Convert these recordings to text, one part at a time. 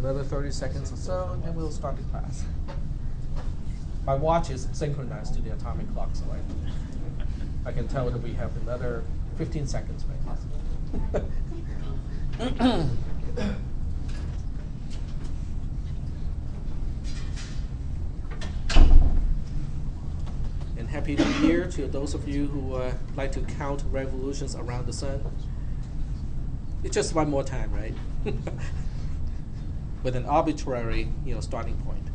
another 30 seconds or so, and then we'll start the class. My watch is synchronized to the atomic clock, so I can tell that we have another 15 seconds maybe. And Happy New Year to those of you who like to count revolutions around the sun. It's just one more time, right? With an arbitrary, starting point.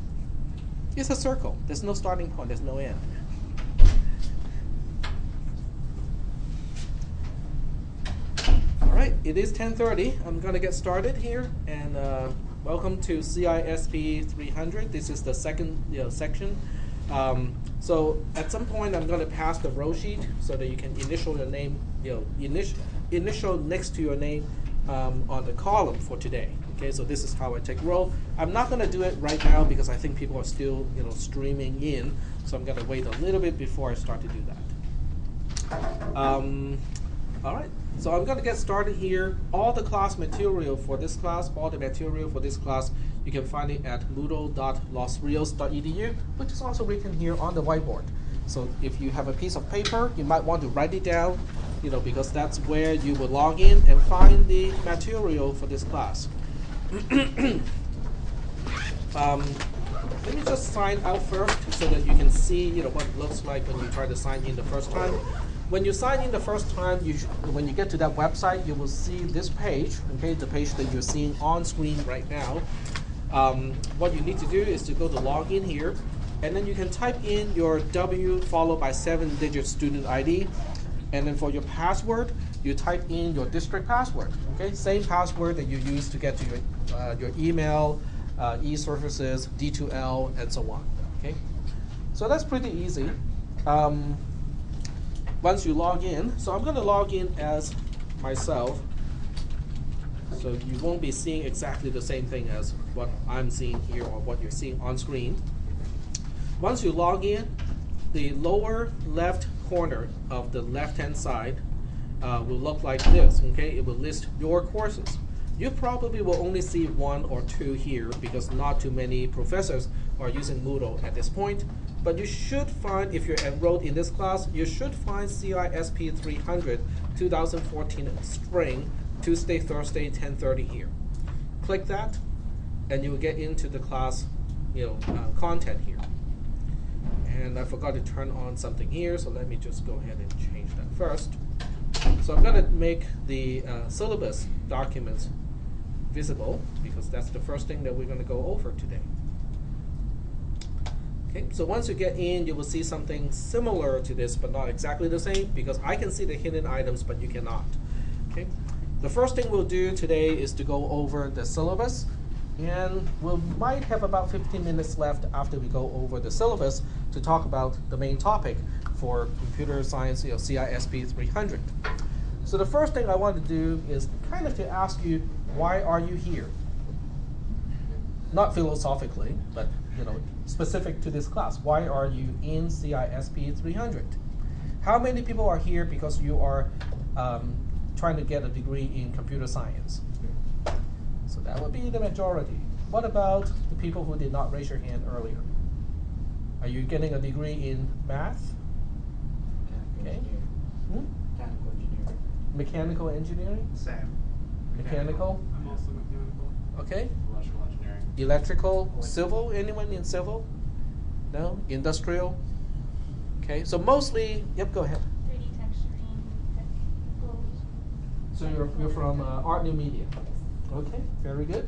It's a circle. There's no starting point. There's no end. All right, it is 10:30. I'm going to get started here, and welcome to cisp300. This is the second section. So at some point, I'm going to pass the row sheet so that you can initial your name, initial next to your name on the column for today. Okay, so this is how I take roll. I'm not going to do it right now because I think people are still, streaming in. So I'm going to wait a little bit before I start to do that. All right, so I'm going to get started here. All the class material for this class, you can find it at moodle.losrios.edu, which is also written here on the whiteboard. So if you have a piece of paper, you might want to write it down, because that's where you will log in and find the material for this class. Let me just sign out first so that you can see what it looks like when you try to sign in the first time. When you sign in the first time, when you get to that website, you will see this page, okay, the page that you're seeing on screen right now. What you need to do is to go to login here, and then you can type in your W followed by 7-digit student ID. And then for your password, you type in your district password. Okay, same password that you use to get to your email, e-services, D2L, and so on. Okay, so that's pretty easy. Once you log in, so I'm going to log in as myself. So you won't be seeing exactly the same thing as what I'm seeing here or what you're seeing on screen. Once you log in, the lower left corner of the left-hand side will look like this, okay? It will list your courses. You probably will only see 1 or 2 here because not too many professors are using Moodle at this point. But you should find, if you're enrolled in this class, you should find cisp300 2014 spring, Tuesday, Thursday, 10:30 here. Click that, and you will get into the class, content here. And I forgot to turn on something here, so let me just go ahead and change that first. So I'm going to make the syllabus documents visible because that's the first thing that we're going to go over today. Okay, so once you get in, you will see something similar to this, but not exactly the same because I can see the hidden items, but you cannot. Okay, the first thing we'll do today is to go over the syllabus. And we might have about 15 minutes left after we go over the syllabus to talk about the main topic for computer science, cisp300. So the first thing I want to do is kind of to ask you, why are you here? Not philosophically, but specific to this class. Why are you in cisp300? How many people are here because you are trying to get a degree in computer science? So that would be the majority. What about the people who did not raise your hand earlier? Are you getting a degree in math? Okay. Mechanical engineering. Mechanical engineering? Same. Mechanical? I'm also mechanical. Okay. Electrical engineering. Electrical? Civil? Anyone in civil? No? Industrial? Okay. So mostly, yep, go ahead. 3D texturing, technical. So you're from Art New Media? Okay, very good.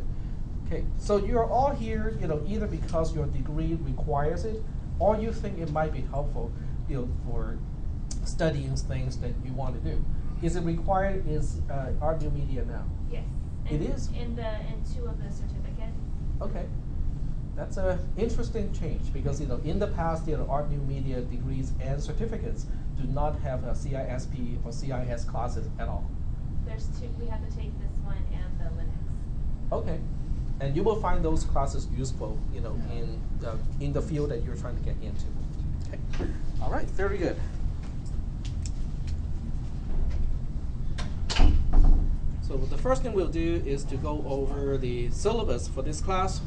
Okay, so you're all here, either because your degree requires it, or you think it might be helpful, for studying things that you want to do. Is it required in Art New Media now? Yes. It is? In 2 of the certificates. Okay, that's an interesting change because in the past, Art New Media degrees and certificates do not have a CISP or CIS classes at all. There's 2. We have to take this one and the Linux. Okay, and you will find those classes useful, in the field that you're trying to get into. Okay, all right, very good. So So the first thing we'll do is to go over the syllabus for this class.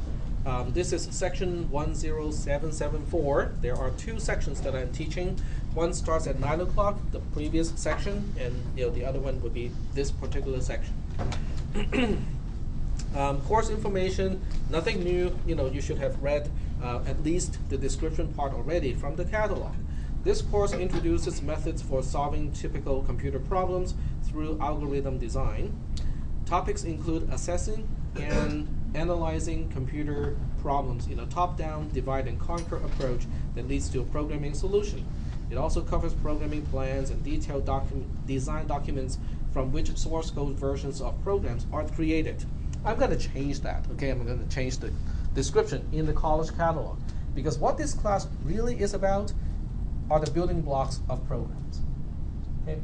This is section 10774. There are two sections that I'm teaching. One starts at 9 o'clock, the previous section, and the other one would be this particular section. Course information, nothing new. You should have read at least the description part already from the catalog. This course introduces methods for solving typical computer problems through algorithm design. Topics include assessing and analyzing computer problems in a top-down, divide and conquer approach that leads to a programming solution. It also covers programming plans and detailed design documents from which source code versions of programs are created. I'm going to change that, okay? I'm going to change the description in the college catalog, because what this class really is about are the building blocks of programs. Okay?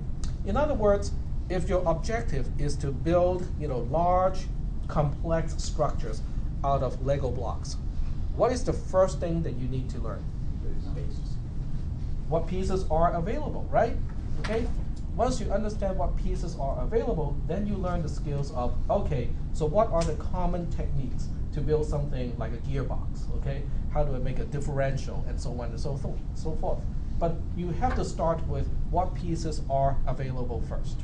In other words, if your objective is to build large, complex structures out of Lego blocks, what is the first thing that you need to learn? Basis. What pieces are available, right? Okay? Once you understand what pieces are available, then you learn the skills of, okay, so what are the common techniques to build something like a gearbox, okay? How do I make a differential, and so on and so forth. But you have to start with what pieces are available first,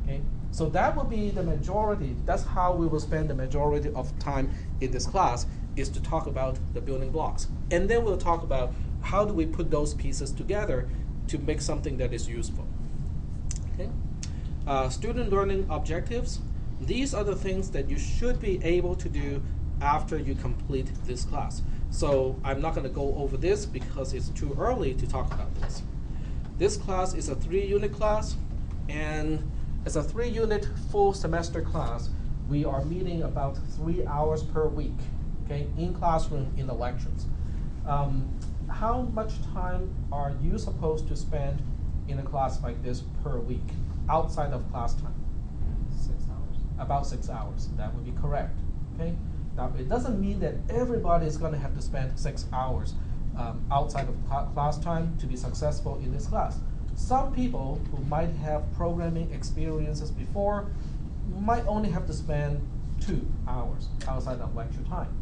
okay? So that will be the majority, that's how we will spend the majority of time in this class, is to talk about the building blocks. And then we'll talk about how do we put those pieces together to make something that is useful. Okay? Student learning objectives. These are the things that you should be able to do after you complete this class. So I'm not going to go over this because it's too early to talk about this. This class is a 3-unit class, and as a 3-unit full semester class, we are meeting about 3 hours per week, okay, in classroom in the lectures. How much time are you supposed to spend in a class like this per week, outside of class time? 6 hours. About 6 hours, that would be correct, okay? Now, it doesn't mean that everybody is going to have to spend 6 hours outside of class time to be successful in this class. Some people who might have programming experiences before might only have to spend 2 hours outside of lecture time.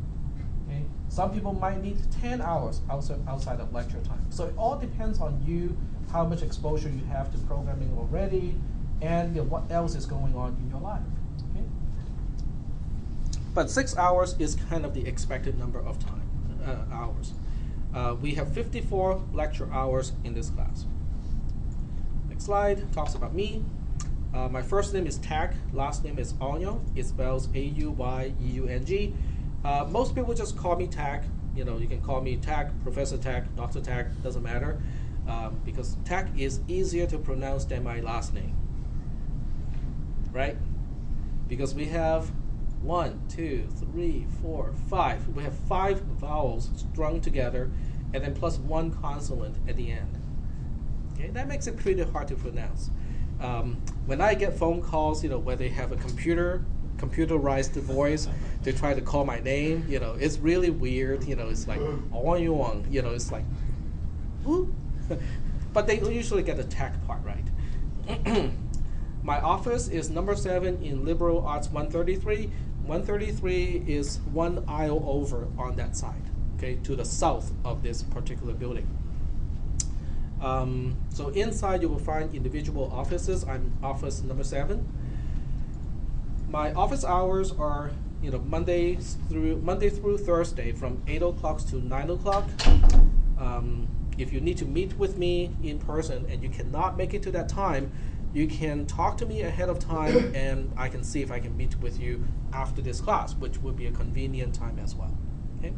Okay? Some people might need 10 hours outside of lecture time. So it all depends on you, how much exposure you have to programming already, and what else is going on in your life. Okay? But 6 hours is kind of the expected number of hours. We have 54 lecture hours in this class. Next slide talks about me. My first name is Tak, last name is Auyung. It spells A-U-Y-E-U-N-G. Most people just call me Tak. You can call me Tak, Professor Tak, Dr. Tak, doesn't matter. Because Tak is easier to pronounce than my last name. Right? Because we have 1, 2, 3, 4, 5. We have 5 vowels strung together, and then plus 1 consonant at the end. Okay, that makes it pretty hard to pronounce. When I get phone calls, where they have a computerized voice, they try to call my name. It's really weird. It's like Auyung. It's like, ooh. But they usually get the Tak part right. My office is number 7 in Liberal Arts 133. 133 is one aisle over on that side, okay, to the south of this particular building. So inside you will find individual offices. I'm office number 7. My office hours are Monday through Thursday from 8 o'clock to 9 o'clock. If you need to meet with me in person and you cannot make it to that time, you can talk to me ahead of time, and I can see if I can meet with you after this class, which would be a convenient time as well. Okay.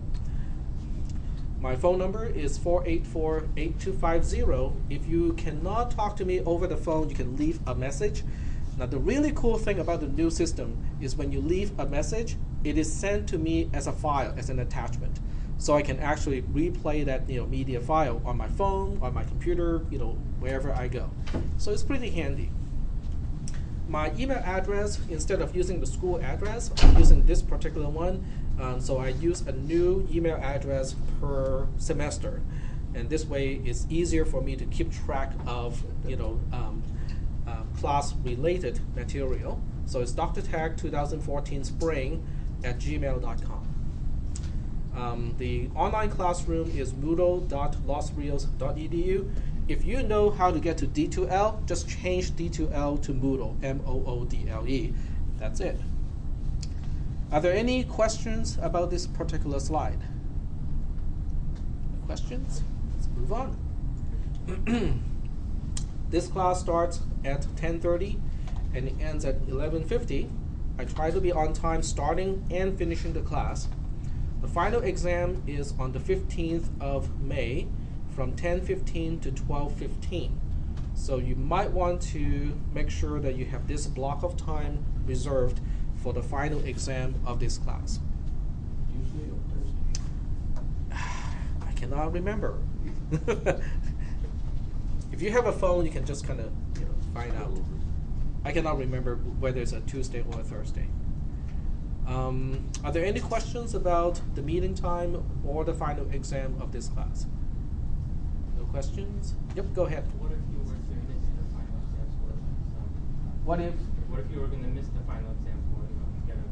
My phone number is 484-8250. If you cannot talk to me over the phone, you can leave a message. Now, the really cool thing about the new system is when you leave a message, it is sent to me as a file, as an attachment. So I can actually replay that media file on my phone, on my computer, wherever I go. So it's pretty handy. My email address, instead of using the school address, I'm using this particular one. So I use a new email address per semester. And this way it's easier for me to keep track of class-related material. So it's drtag 2014 spring@gmail.com. The online classroom is moodle.losrios.edu. If you know how to get to D2L, just change D2L to Moodle, Moodle. That's it. Are there any questions about this particular slide? Questions? Let's move on. This class starts at 10:30 and it ends at 11:50. I try to be on time starting and finishing the class. The final exam is on the 15th of May from 10:15 to 12:15. So you might want to make sure that you have this block of time reserved for the final exam of this class. Tuesday or Thursday? I cannot remember. If you have a phone, you can just kind of find out. I cannot remember whether it's a Tuesday or a Thursday. Are there any questions about the meeting time or the final exam of this class? No questions? Yep, go ahead. What if you were to miss the final exam score? What if you were going to miss the final exam score?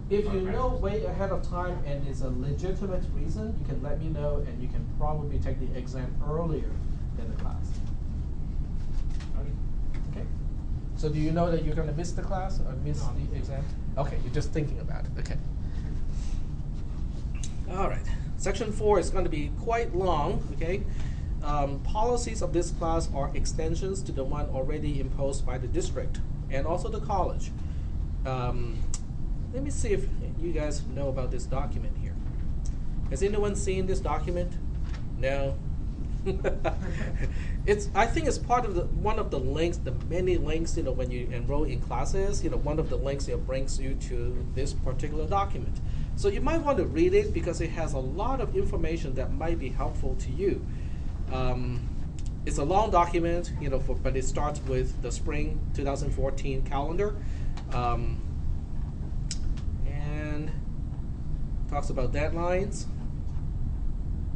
If you know way ahead of time and it's a legitimate reason, you can let me know and you can probably take the exam earlier than the class. Okay. So do you know that you're going to miss the class or miss the exam? Okay, you're just thinking about it. Okay. All right. Section 4 is going to be quite long. Okay. Policies of this class are extensions to the one already imposed by the district and also the college. Let me see if you guys know about this document here. Has anyone seen this document? No. I think it's part of one of the links, the many links, when you enroll in classes, one of the links brings you to this particular document. So you might want to read it because it has a lot of information that might be helpful to you. It's a long document, but it starts with the spring 2014 calendar. And talks about deadlines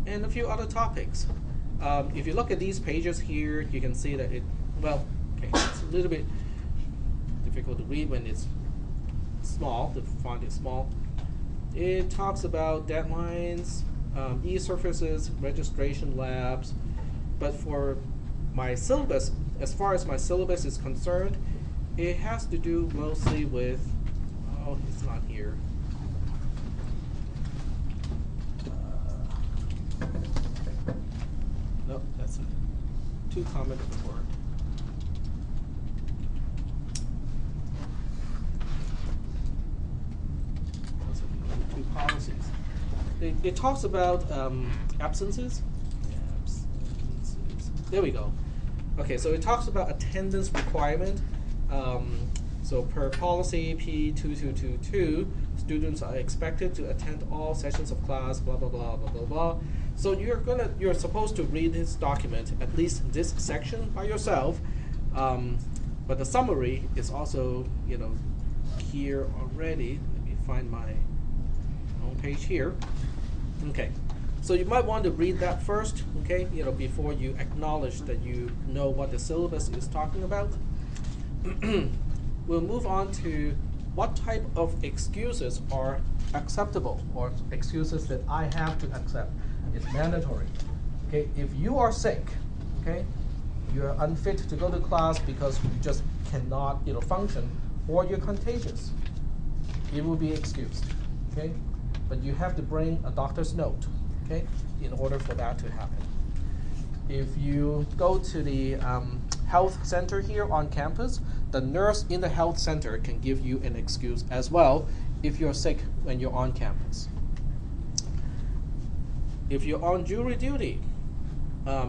and a few other topics. If you look at these pages here, you can see that it's a little bit difficult to read when it's small, the font is small. It talks about deadlines, e-services, registration labs, but for my syllabus, as far as my syllabus is concerned, it has to do mostly with, it's not here. Nope, that's too common a word. Those are the two policies. It talks about absences. There we go. Okay, so it talks about attendance requirement. So per policy P2222, students are expected to attend all sessions of class, blah blah blah blah blah blah. So you're supposed to read this document, at least this section by yourself. But the summary is also here already. Let me find my own page here. Okay. So you might want to read that first, okay, before you acknowledge that you know what the syllabus is talking about. We'll move on to what type of excuses are acceptable, or excuses that I have to accept. It's mandatory. Okay, if you are sick, okay, you're unfit to go to class because you just cannot, function, or you're contagious, it will be excused, okay? But you have to bring a doctor's note, okay, in order for that to happen. If you go to the health center here on campus, the nurse in the health center can give you an excuse as well if you're sick when you're on campus. If you're on jury duty,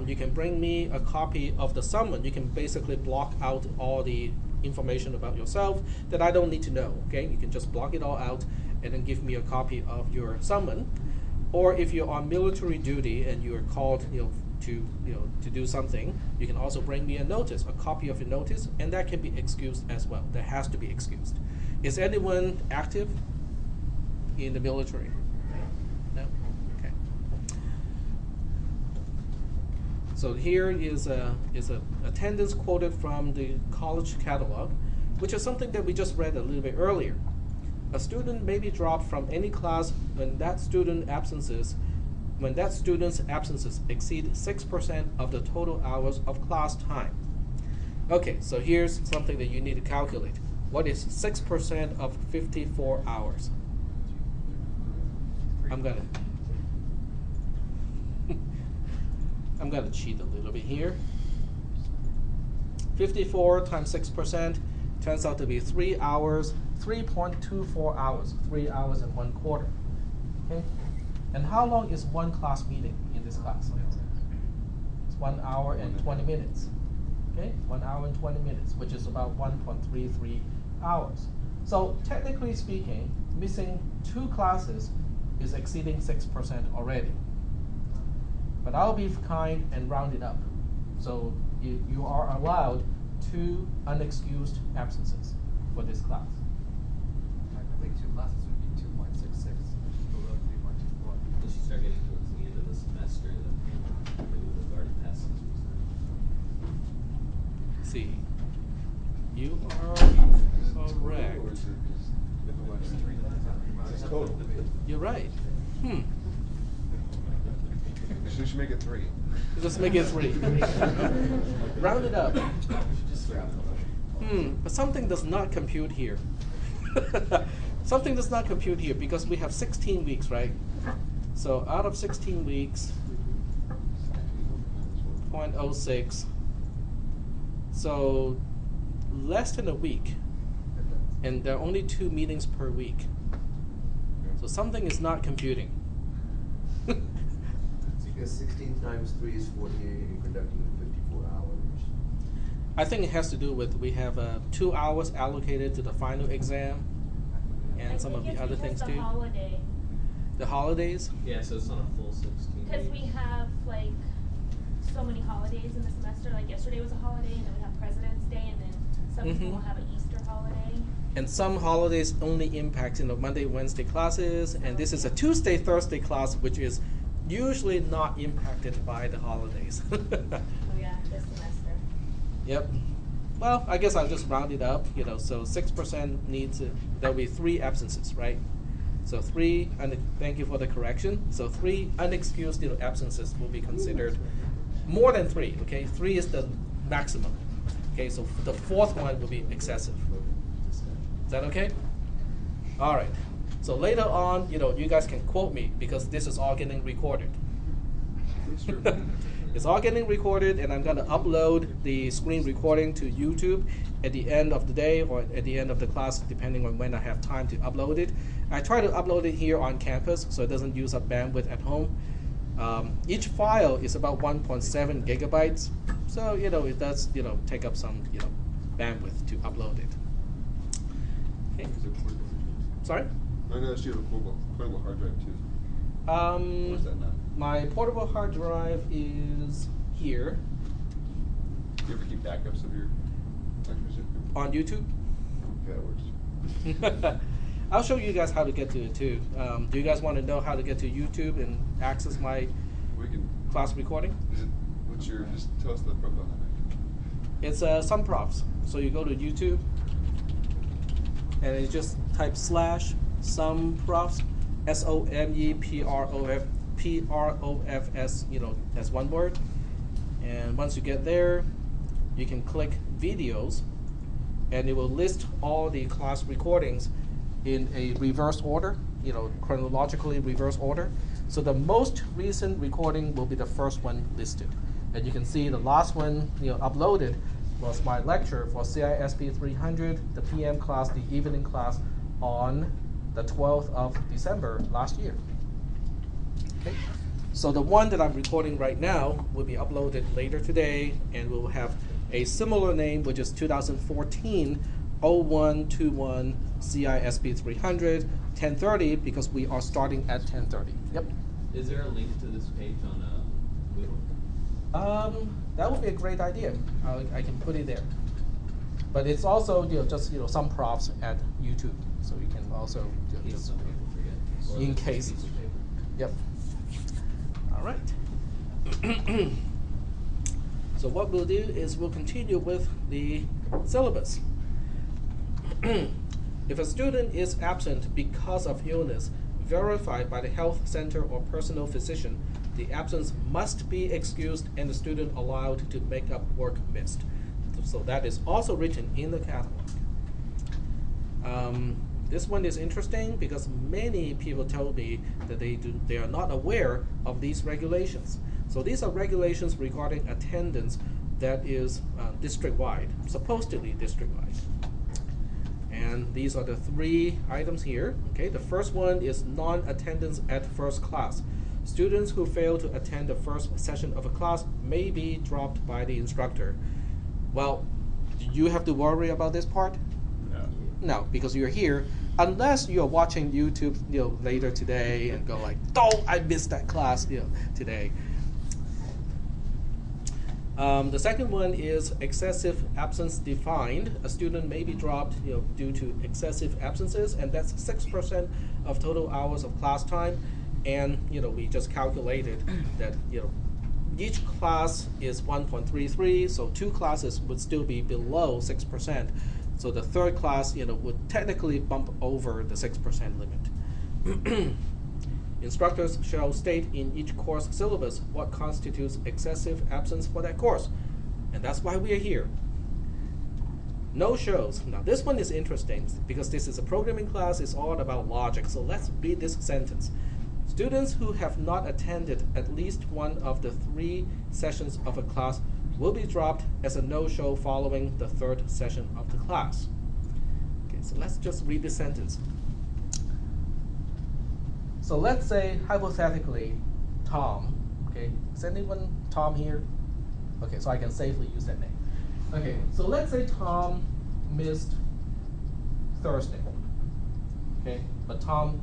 you can bring me a copy of the summons. You can basically block out all the information about yourself that I don't need to know, okay? You can just block it all out and then give me a copy of your summons. Or if you're on military duty and you're called, to do something, you can also bring me a notice, a copy of your notice, and that can be excused as well. That has to be excused. Is anyone active in the military? No? Okay. So here is a attendance quoted from the college catalog. which is something that we just read a little bit earlier. A student may be dropped from any class when that student's absences exceed 6% of the total hours of class time. Okay, so here's something that you need to calculate. What is 6% of 54 hours? I'm gonna cheat a little bit here. 54 times 6% turns out to be 3 hours, 3.24 hours, 3 hours and 1/4. Okay? And how long is one class meeting in this class? It's 1 hour and 20 minutes. Okay? 1 hour and 20 minutes, which is about 1.33 hours. So technically speaking, missing 2 classes is exceeding 6% already. But I'll be kind and round it up. So you are allowed 2 unexcused absences for this class. I think 2 classes would be 2.66, which is below 3.24. Once you start getting towards the end of the semester, then maybe we'll have already passed 6%. See, you are correct. Total. You're right. You should make it 3. Just make it 3. Round it up. But something does not compute here. Something does not compute here because we have 16 weeks, right? So out of 16 weeks, 0.06. So less than a week. And there are only 2 meetings per week. So something is not computing. Because 16 times 3 is 48, and you're conducting in 54 hours. I think it has to do with we have 2 hours allocated to the final exam and some of the other things too. The holiday. The holidays? Yeah, so it's not a full 16 Because we weeks. have like so many holidays in the semester. Like yesterday was a holiday, and then we have President's Day, and then some people will have an Easter holiday. And some holidays only impact Monday, Wednesday classes, and this is a Tuesday, Thursday class, which is usually not impacted by the holidays. Oh yeah, this semester. Yep. Well, I guess I'll just round it up. So 6% needs there'll be 3 absences, right? So 3. Thank you for the correction. So 3 unexcused absences will be considered more than 3. Okay, 3 is the maximum. Okay, so the 4th one will be excessive. Is that okay? All right. So later on, you guys can quote me because this is all getting recorded. It's all getting recorded, and I'm going to upload the screen recording to YouTube at the end of the day or at the end of the class, depending on when I have time to upload it. I try to upload it here on campus so it doesn't use up bandwidth at home. Each file is about 1.7 gigabytes, so it does take up some bandwidth to upload it. Okay. I Sorry? noticed you have a portable hard drive too. Or is that not? My portable hard drive is here Do you ever keep backups of your lectures? on YouTube. Yeah, that works. I'll show you guys how to get to it too. Do you guys want to know how to get to YouTube and access my We can. class recording? Just tell us the profile name. It's some profs. So you go to YouTube and you just type / some profs, SOMEPROFS, as one word. And once you get there, you can click videos, and it will list all the class recordings in a reverse order, chronologically reverse order. So the most recent recording will be the first one listed. And you can see the last one, uploaded was my lecture for cisp300, the PM class, the evening class on the 12th of December last year. Okay. So the one that I'm recording right now will be uploaded later today, and we'll have a similar name, which is 2014 0121 cisp300 10:30, because we are starting at 10:30. Yep. Is there a link to this page on Moodle? That would be a great idea. I can put it there. But it's also just some profs at YouTube, so you can also just Some people forget. Or in just a case. piece of paper. Yep. All right. So what we'll do is we'll continue with the syllabus. If a student is absent because of illness verified by the health center or personal physician, the absence must be excused and the student allowed to make up work missed. So that is also written in the catalog. This one is interesting because many people told me that they are not aware of these regulations. So these are regulations regarding attendance that is district-wide, supposedly district-wide. And these are the 3 items here. Okay, the first one is non-attendance at first class. Students who fail to attend the first session of a class may be dropped by the instructor. Well, do you have to worry about this part? No, because you're here. Unless you're watching YouTube, later today and go like, "Oh, I missed that class, today." The second one is excessive absence defined. A student may be dropped, due to excessive absences, and that's 6% of total hours of class time. And we just calculated that each class is 1.33, so 2 classes would still be below 6%. So the third class, would technically bump over the 6% limit. Instructors shall state in each course syllabus what constitutes excessive absence for that course. And that's why we are here. No-shows. Now this one is interesting because this is a programming class, it's all about logic. So let's read this sentence. Students who have not attended at least one of the 3 sessions of a class will be dropped as a no-show following the 3rd session of the class. Okay, so let's just read this sentence. So let's say, hypothetically, Tom. Okay, is anyone Tom here? Okay, so I can safely use that name. Okay, so let's say Tom missed Thursday. Okay, but Tom,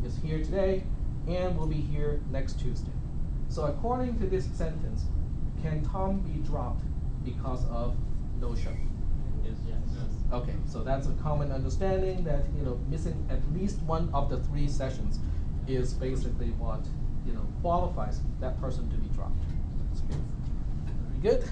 is here today and will be here next Tuesday. So according to this sentence, can Tom be dropped because of no-show? Yes. Okay, so that's a common understanding that missing at least one of the 3 sessions is basically what qualifies that person to be dropped. Very good.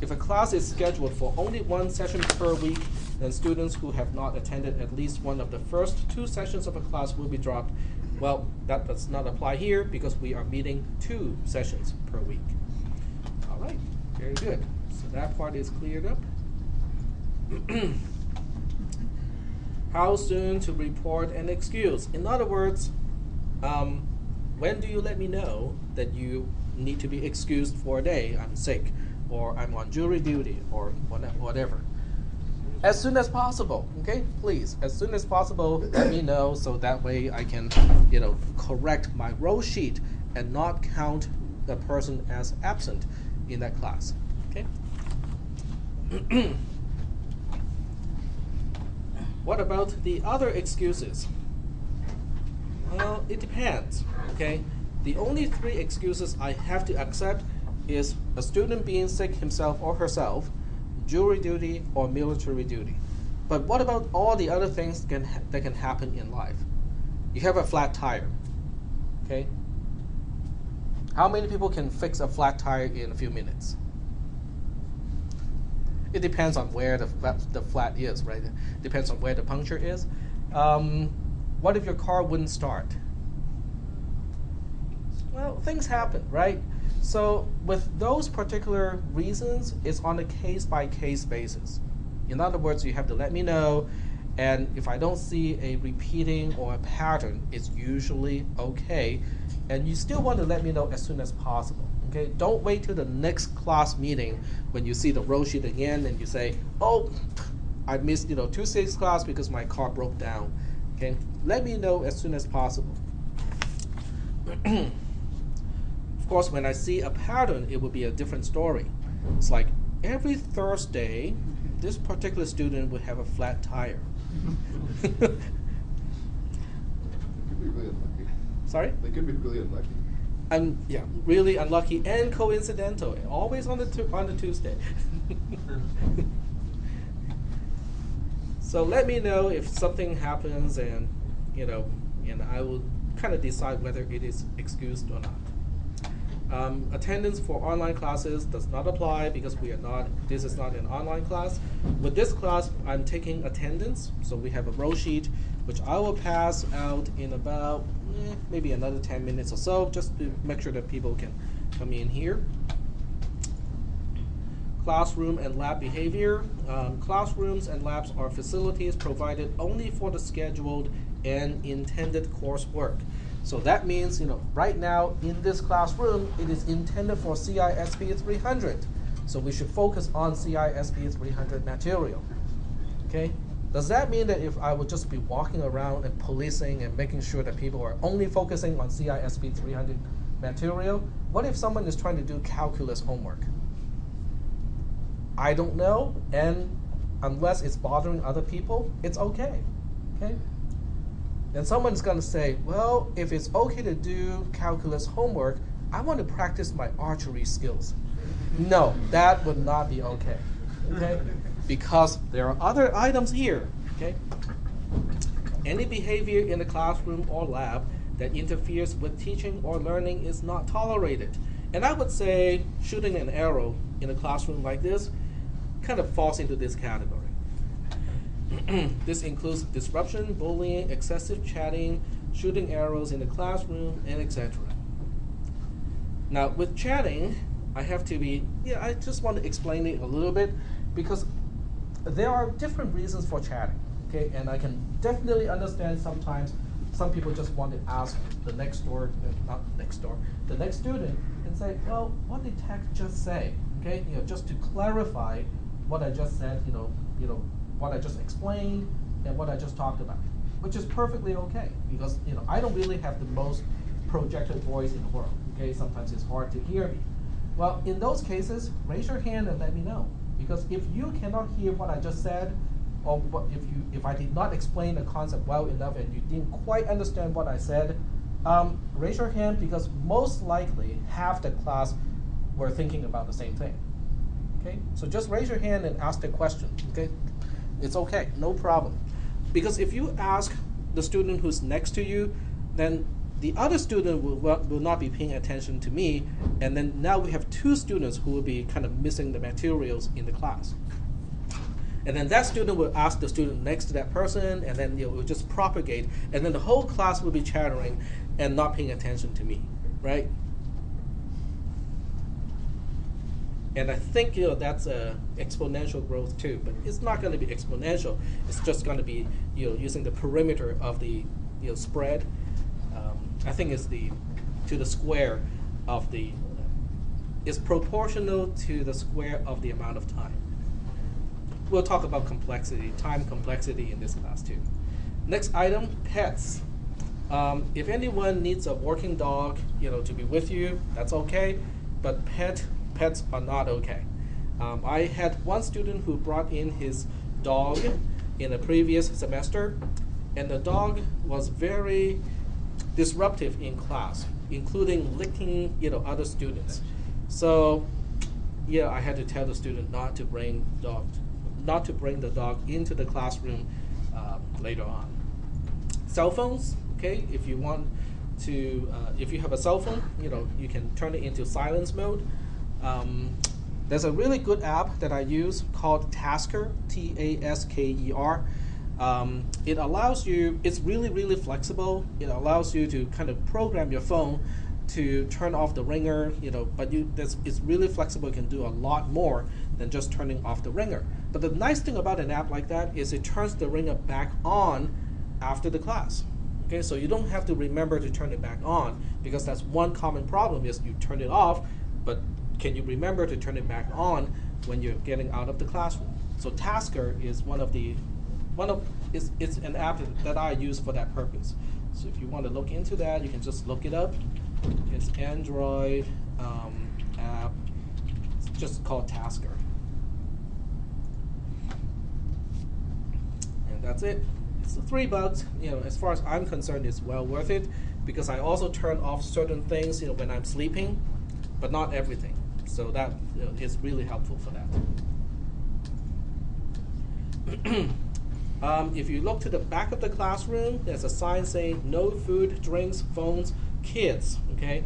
If a class is scheduled for only 1 session per week, then students who have not attended at least one of the first 2 sessions of a class will be dropped. Well, that does not apply here because we are meeting 2 sessions per week. All right, very good. So that part is cleared up. How soon to report an excuse? In other words, when do you let me know that you need to be excused for a day? I'm sick, or I'm on jury duty, or whatever. As soon as possible, okay? Please, as soon as possible, let me know so that way I can, correct my roll sheet and not count the person as absent in that class, okay? What about the other excuses? Well, it depends, okay? The only 3 excuses I have to accept is a student being sick himself or herself, jury duty, or military duty. But what about all the other things that can happen in life? You have a flat tire, okay? How many people can fix a flat tire in a few minutes? It depends on where the flat is, right? It depends on where the puncture is. What if your car wouldn't start? Well, things happen, right? So with those particular reasons, it's on a case-by-case basis. In other words, you have to let me know, and if I don't see a repeating or a pattern, it's usually okay. And you still want to let me know as soon as possible. Okay? Don't wait till the next class meeting when you see the roll sheet again and you say, "Oh, I missed 2 6 class because my car broke down." Okay? Let me know as soon as possible. Of course, when I see a pattern, it will be a different story. It's like every Thursday, this particular student would have a flat tire. They could be really unlucky. Sorry? They could be really unlucky. Yeah, really unlucky and coincidental. Always on the Tuesday. So let me know if something happens, and and I will kind of decide whether it is excused or not. Attendance for online classes does not apply because this is not an online class. With this class, I'm taking attendance, so we have a roll sheet, which I will pass out in about maybe another 10 minutes or so, just to make sure that people can come in here. Classroom and lab behavior. Classrooms and labs are facilities provided only for the scheduled and intended coursework. So that means, right now in this classroom, it is intended for cisp300. So we should focus on cisp300 material. Okay? Does that mean that if I would just be walking around and policing and making sure that people are only focusing on cisp300 material? What if someone is trying to do calculus homework? I don't know, and unless it's bothering other people, it's okay. Okay? Then someone's going to say, well, if it's okay to do calculus homework, I want to practice my archery skills. No, that would not be okay. Okay? Because there are other items here. Okay? Any behavior in the classroom or lab that interferes with teaching or learning is not tolerated. And I would say shooting an arrow in a classroom like this kind of falls into this category. This includes disruption, bullying, excessive chatting, shooting arrows in the classroom, and etc. Now, with chatting, I just want to explain it a little bit because there are different reasons for chatting, okay? And I can definitely understand sometimes some people just want to ask the next student and say, well, what did Tech just say? Okay, just to clarify what I just said, what I just explained and what I just talked about, which is perfectly okay because I don't really have the most projected voice in the world. Okay, sometimes it's hard to hear me. Well, in those cases, raise your hand and let me know, because if you cannot hear what I just said, or if I did not explain the concept well enough and you didn't quite understand what I said, raise your hand, because most likely half the class were thinking about the same thing. Okay, so just raise your hand and ask the question. Okay, it's okay, no problem. Because if you ask the student who's next to you, then the other student will not be paying attention to me, and then now we have two students who will be kind of missing the materials in the class. And then that student will ask the student next to that person, and then it will just propagate, and then the whole class will be chattering and not paying attention to me, right? And I think that's exponential growth too, but it's not going to be exponential. It's just going to be using the perimeter of the spread. I think it's to the square of the is proportional to the square of the amount of time. We'll talk about time complexity in this class too. Next item, pets. If anyone needs a working dog, to be with you, that's okay. But pets are not okay. I had one student who brought in his dog in a previous semester, and the dog was very disruptive in class, including licking, other students. So, I had to tell the student not to bring the dog into the classroom later on. Cell phones, okay? If you want to, if you have a cell phone, you can turn it into silence mode. There's a really good app that I use called Tasker, Tasker. It allows you, it's really, really flexible. It allows you to kind of program your phone to turn off the ringer, but it's really flexible. You can do a lot more than just turning off the ringer. But the nice thing about an app like that is it turns the ringer back on after the class. Okay, so you don't have to remember to turn it back on, because that's one common problem is you turn it off, but can you remember to turn it back on when you're getting out of the classroom? So Tasker is it's an app that I use for that purpose. So if you want to look into that, you can just look it up. It's Android app. It's just called Tasker. And that's it. It's $3. As far as I'm concerned, it's well worth it, because I also turn off certain things, when I'm sleeping, but not everything. So that is really helpful for that. If you look to the back of the classroom, there's a sign saying no food, drinks, phones, kids. Okay,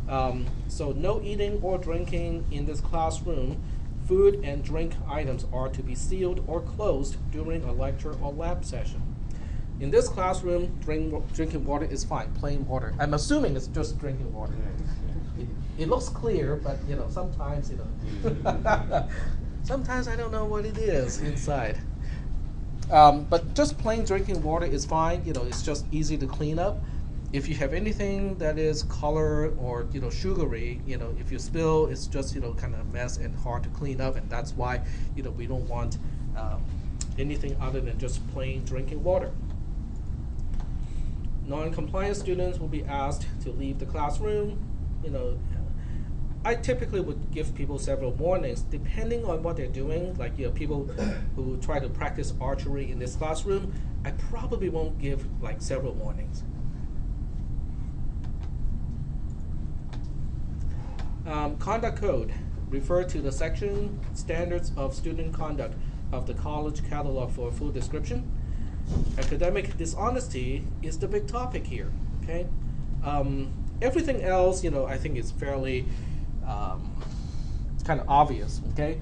So no eating or drinking in this classroom. Food and drink items are to be sealed or closed during a lecture or lab session. In this classroom, drinking water is fine, plain water. I'm assuming it's just drinking water. It looks clear, but sometimes sometimes I don't know what it is inside. But just plain drinking water is fine. It's just easy to clean up. If you have anything that is colored or sugary, if you spill, it's just kind of a mess and hard to clean up, and that's why we don't want anything other than just plain drinking water. Non-compliant students will be asked to leave the classroom. I typically would give people several warnings depending on what they're doing. Like people who try to practice archery in this classroom, I probably won't give like several warnings. Conduct code refer to the section Standards of Student Conduct of the college catalog for a full description. Academic dishonesty is the big topic here. Okay, everything else, I think is fairly kind of obvious. Okay,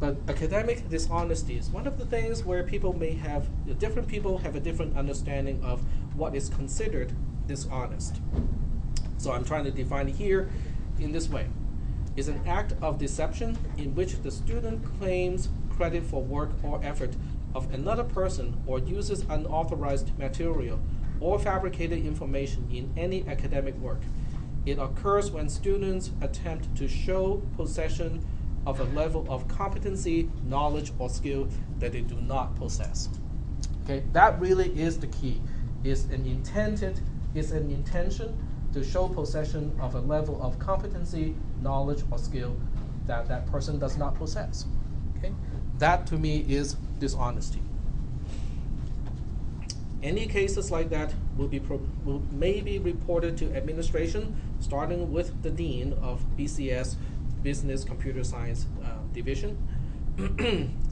but academic dishonesty is one of the things where people may have different people have a different understanding of what is considered dishonest. So I'm trying to define it here in this way. Is an act of deception in which the student claims credit for work or effort of another person or uses unauthorized material or fabricated information in any academic work. It occurs when students attempt to show possession of a level of competency, knowledge, or skill that they do not possess. Okay, that really is the key. Is an intention to show possession of a level of competency, knowledge, or skill that that person does not possess. Okay, that to me is dishonesty. Any cases like that may be reported to administration, starting with the dean of BCS, Business Computer Science Division.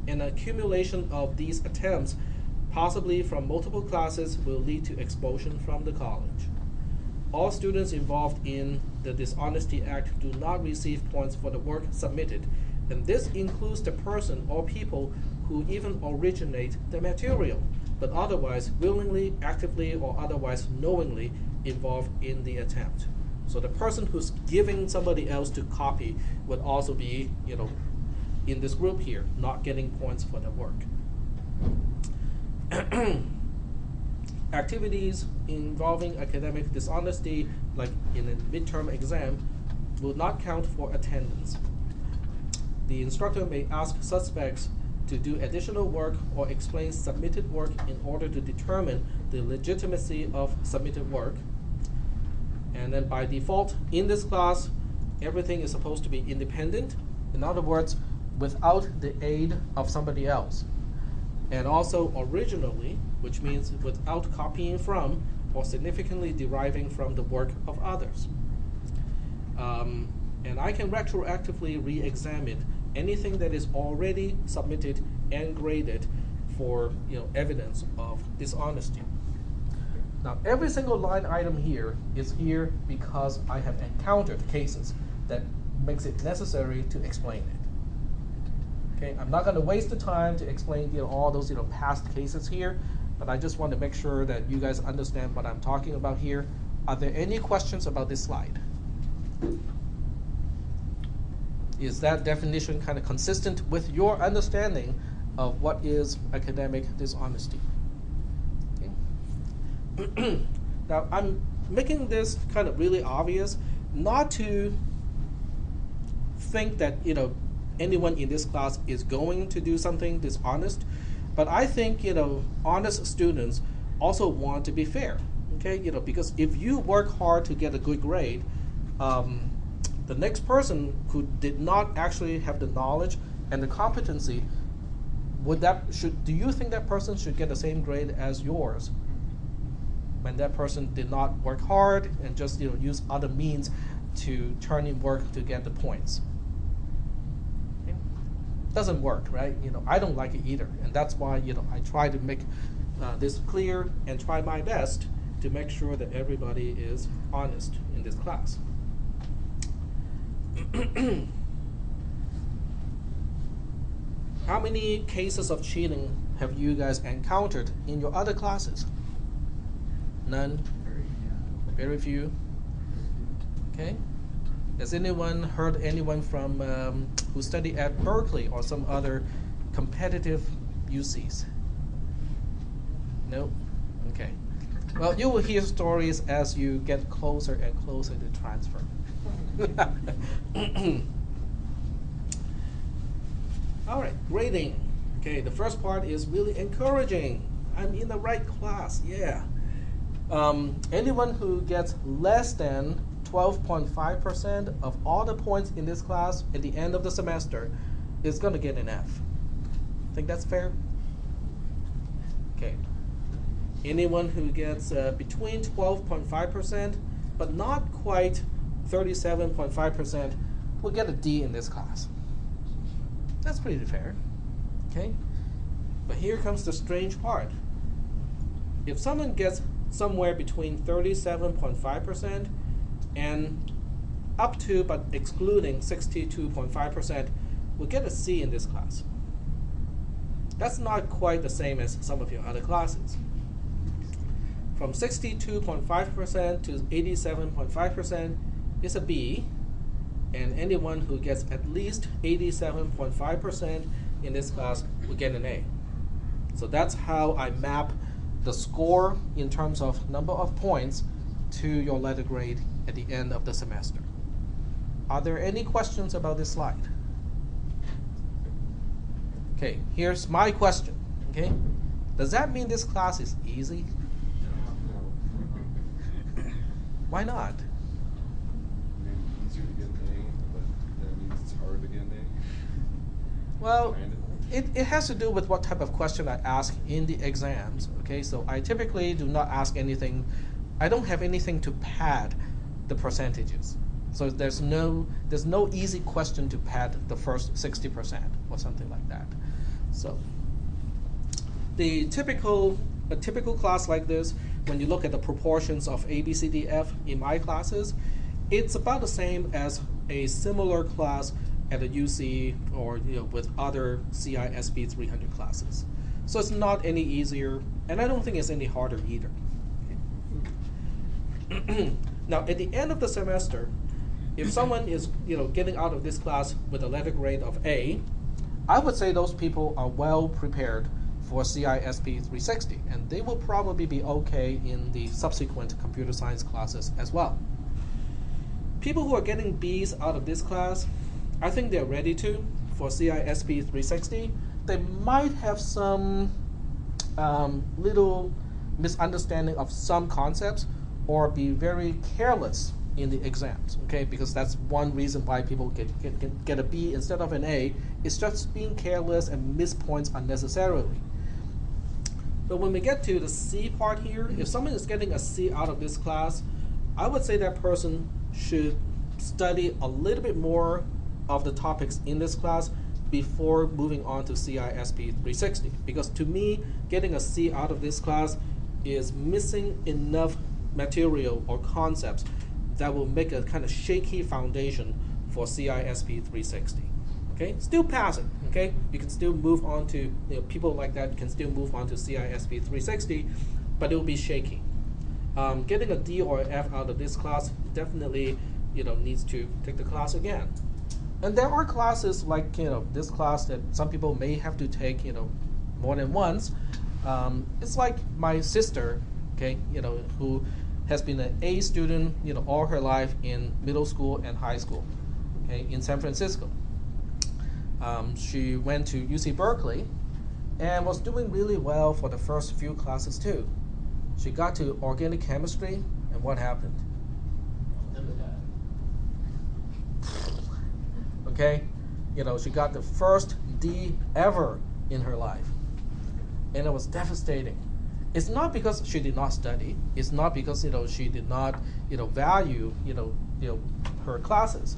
An accumulation of these attempts, possibly from multiple classes, will lead to expulsion from the college. All students involved in the Dishonesty Act do not receive points for the work submitted, and this includes the person or people who even originate the material, but otherwise willingly, actively, or otherwise knowingly involved in the attempt. So the person who's giving somebody else to copy would also be, in this group here, not getting points for the work. Activities involving academic dishonesty, like in a midterm exam, will not count for attendance. The instructor may ask suspects to do additional work or explain submitted work in order to determine the legitimacy of submitted work. And then by default, in this class, everything is supposed to be independent. In other words, without the aid of somebody else. And also originally, which means without copying from or significantly deriving from the work of others. And I can retroactively re-examine anything that is already submitted and graded for evidence of dishonesty. Now, every single line item here is here because I have encountered cases that makes it necessary to explain it. Okay, I'm not going to waste the time to explain all those past cases here, but I just want to make sure that you guys understand what I'm talking about here. Are there any questions about this slide? Is that definition kind of consistent with your understanding of what is academic dishonesty? Okay. Now, I'm making this kind of really obvious, not to think that anyone in this class is going to do something dishonest, but I think honest students also want to be fair. Okay, because if you work hard to get a good grade, the next person who did not actually have the knowledge and the competency, do you think that person should get the same grade as yours when that person did not work hard and just use other means to turn in work to get the points? Okay. Doesn't work, right? I don't like it either, and that's why I try to make this clear and try my best to make sure that everybody is honest in this class. How many cases of cheating have you guys encountered in your other classes? None? Very few? Okay. Has anyone heard anyone from who study at Berkeley or some other competitive UCs? No? Okay. Well, you will hear stories as you get closer and closer to transfer. All right, grading. Okay, the first part is really encouraging. I'm in the right class, yeah. Anyone who gets less than 12.5% of all the points in this class at the end of the semester is going to get an F. Think that's fair? Okay. Anyone who gets between 12.5% but not quite 37.5% will get a D in this class. That's pretty fair. Okay? But here comes the strange part. If someone gets somewhere between 37.5% and up to but excluding 62.5%, will get a C in this class. That's not quite the same as some of your other classes. From 62.5% to 87.5% is a B, and anyone who gets at least 87.5% in this class will get an A. So that's how I map the score in terms of number of points to your letter grade at the end of the semester. Are there any questions about this slide? Okay, here's my question. Okay, does that mean this class is easy? Why not? Easier to get an A, but that means it's hard to get an A. Well, it has to do with what type of question I ask in the exams. Okay, so I typically do not ask anything. I don't have anything to pad the percentages. So there's no easy question to pad the first 60% or something like that. So a typical class like this, when you look at the proportions of A, B, C, D, F in my classes, it's about the same as a similar class at a UC or with other cisp300 classes. So it's not any easier, and I don't think it's any harder either. Okay. Now, at the end of the semester, if someone is getting out of this class with a letter grade of A, I would say those people are well prepared for cisp 360, and they will probably be okay in the subsequent computer science classes as well. People who are getting B's out of this class, I think they're ready to for cisp 360. They might have some little misunderstanding of some concepts or be very careless in the exams, okay? Because that's one reason why people get a B instead of an A. It's just being careless and miss points unnecessarily. But when we get to the C part here, if someone is getting a C out of this class, I would say that person should study a little bit more of the topics in this class before moving on to cisp 360. Because to me, getting a C out of this class is missing enough material or concepts that will make a kind of shaky foundation for cisp 360. Okay, still pass it. Okay, you can still move on to people like that can still move on to cisp 360, but it will be shaky. Getting a D or an F out of this class definitely needs to take the class again. And there are classes like this class that some people may have to take more than once. It's like my sister, okay, who has been an A student all her life in middle school and high school, okay, in San Francisco. She went to UC Berkeley and was doing really well for the first few classes too. She got to organic chemistry, and what happened? Okay, she got the first D ever in her life, and it was devastating. It's not because she did not study. It's not because she did not value her classes.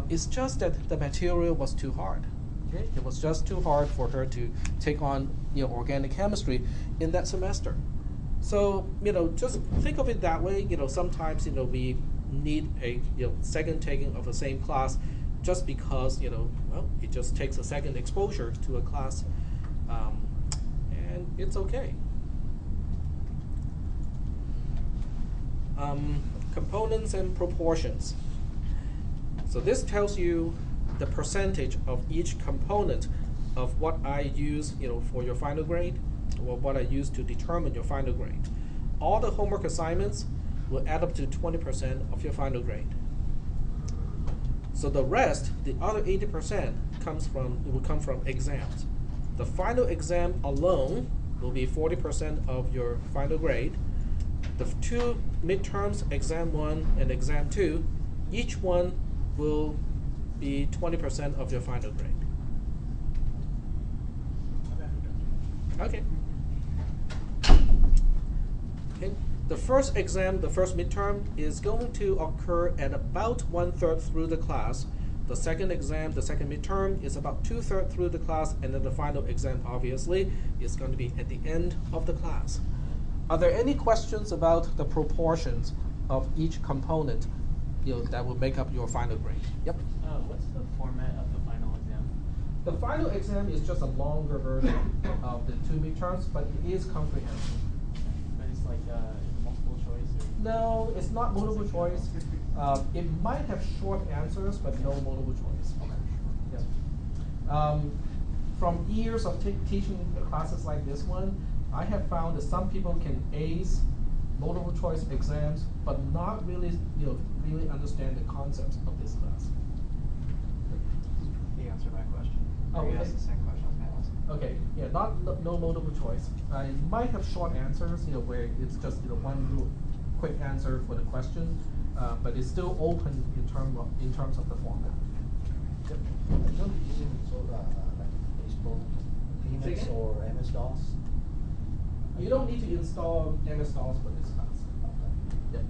It's just that the material was too hard. Okay, it was just too hard for her to take on organic chemistry in that semester. So just think of it that way. Sometimes we need a second taking of the same class just because well, it just takes a second exposure to a class, and it's okay. Components and proportions. So this tells you the percentage of each component of what I use for your final grade, or what I use to determine your final grade. All the homework assignments will add up to 20% of your final grade. So the rest, the other 80%, will come from exams. The final exam alone will be 40% of your final grade. The two midterms, exam 1 and exam 2, each one will be 20% of your final grade. Okay. Okay. The first exam, the first midterm, is going to occur at about 1/3 through the class. The second exam, the second midterm, is about 2/3 through the class, and then the final exam, obviously, is going to be at the end of the class. Are there any questions about the proportions of each component that will make up your final grade? Yep. What's the format of the final exam? The final exam is just a longer version of the two midterms, but it is comprehensive. But it's like multiple choice or? No, it's not multiple choice. It might have short answers, but no multiple choice. Yes. From years of teaching classes like this one, I have found that some people can ace multiple choice exams, but not really, really understand the concepts of this class. He answered my question. Oh, He okay. asked the same question I was going to ask. Okay, yeah, no multiple choice. I might have short answers, where it's just one real quick answer for the question, but it's still open in terms of the format. Yep. You don't be using like baseball Say Linux again? or MS-DOS? You don't need to install MS-DOS for this class. Yep.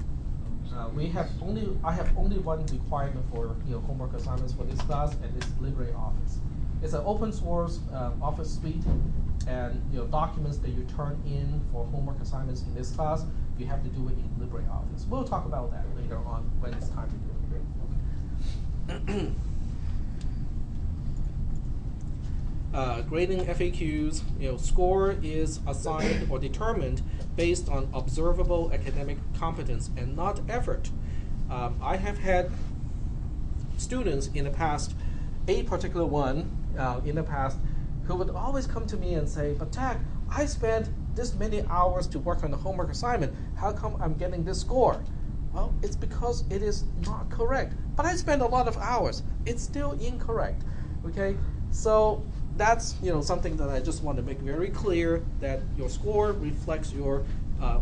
I have only one requirement for homework assignments for this class, and it's LibreOffice. It's an open source Office suite, and documents that you turn in for homework assignments in this class, you have to do it in LibreOffice. We'll talk about that later on when it's time to do it. Grading FAQs, score is assigned or determined based on observable academic competence and not effort. I have had students in the past, a particular one in the past, who would always come to me and say, "But Jack, I spent this many hours to work on the homework assignment. How come I'm getting this score?" Well, it's because it is not correct. But I spent a lot of hours. It's still incorrect. Okay, so that's something that I just want to make very clear, that your score reflects your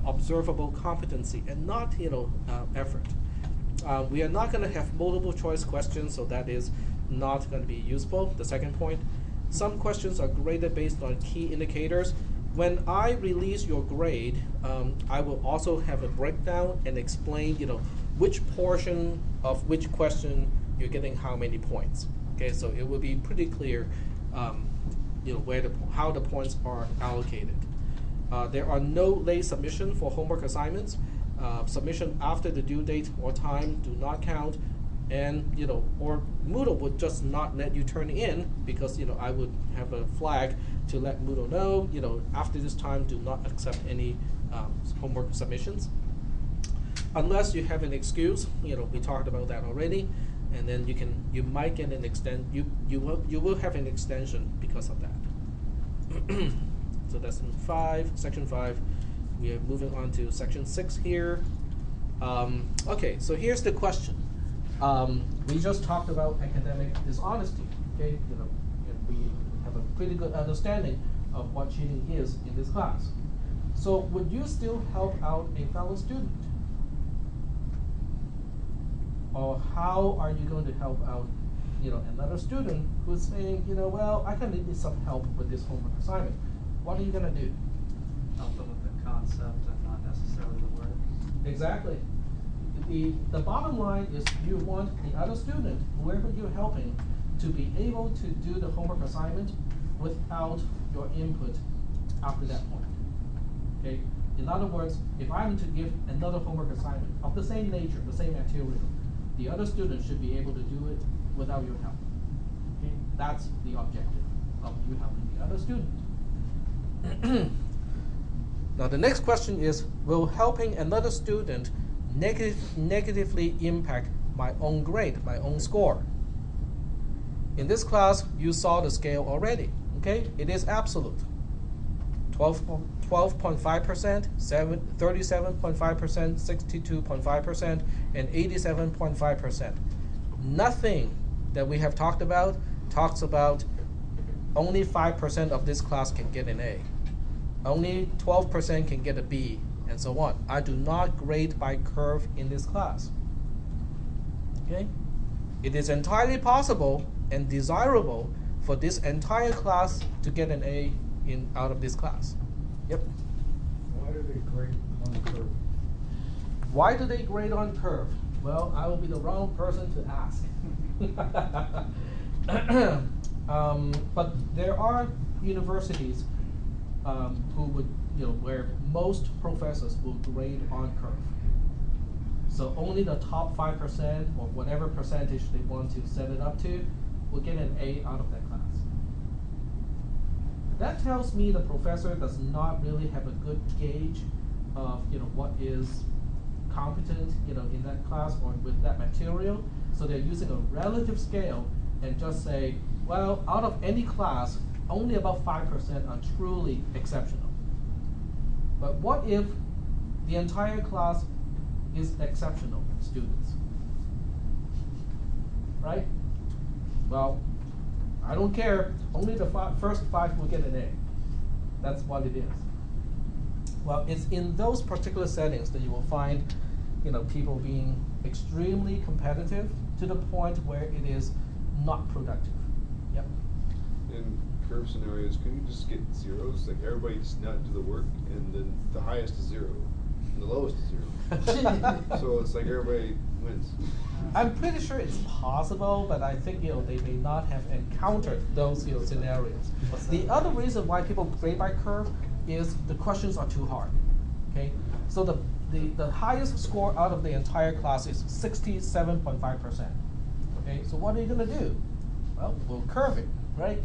observable competency and not effort. We are not going to have multiple choice questions, so that is not going to be useful. The second point, some questions are graded based on key indicators. When I release your grade, I will also have a breakdown and explain which portion of which question you're getting how many points. Okay, so it will be pretty clear how the points are allocated. There are no late submission for homework assignments. Submission after the due date or time do not count, and or Moodle would just not let you turn in because I would have a flag to let Moodle know after this time do not accept any homework submissions, unless you have an excuse. We talked about that already, and then you might get an you will have an extension because of that. So that's in section 5. We are moving on to section 6 here. Okay, so here's the question. We just talked about academic dishonesty. Okay, and we have a pretty good understanding of what cheating is in this class. So would you still help out a fellow student? Or how are you going to help out another student who's saying, well, I kind of need some help with this homework assignment? What are you going to do? Help them with the concept and not necessarily the word. Exactly. The bottom line is you want the other student, whoever you're helping, to be able to do the homework assignment without your input after that point. Okay? In other words, if I'm to give another homework assignment of the same nature, the same material, the other student should be able to do it without your help. Okay? That's the objective of you helping the other student. Now the next question is, will helping another student negatively impact my own grade, my own score? In this class, you saw the scale already. Okay? It is absolute. 12.5%, 37.5%, 62.5%, and 87.5%. Nothing that we have talked about talks about only 5% of this class can get an A. Only 12% can get a B, and so on. I do not grade by curve in this class. Okay? It is entirely possible and desirable for this entire class to get an A out of this class. Yep. Why do they grade on curve? Why do they grade on curve? Well, I will be the wrong person to ask. But there are universities who would, where most professors will grade on curve. So only the top 5% or whatever percentage they want to set it up to will get an A out of that class. That tells me the professor does not really have a good gauge of what is competent in that class or with that material. So they're using a relative scale and just say, well, out of any class, only about 5% are truly exceptional. But what if the entire class is exceptional students? Right? Well, I don't care. Only the first 5 will get an A. That's what it is. Well, it's in those particular settings that you will find, people being extremely competitive to the point where it is not productive. Yep. In curve scenarios, can you just get zeros? Like everybody just not do the work, and then the highest is 0, and the lowest is 0. So it's like everybody wins. I'm pretty sure it's possible, but I think they may not have encountered those scenarios. The other reason why people grade by curve is the questions are too hard. Okay, so the highest score out of the entire class is 67.5%. Okay, so what are you gonna do? Well, we'll curve it, right?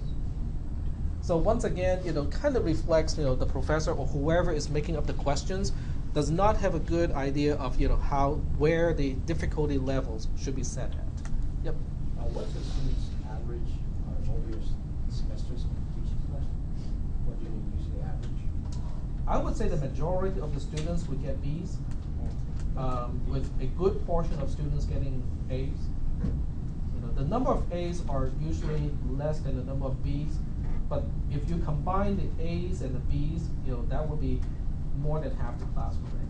So once again, kind of reflects the professor or whoever is making up the questions does not have a good idea of where the difficulty levels should be set at. Yep. What's the student's average over your semesters of teaching class? What do you usually average? I would say the majority of the students would get Bs, with a good portion of students getting As. The number of A's are usually less than the number of B's, but if you combine the A's and the B's, that would be more than half the class already.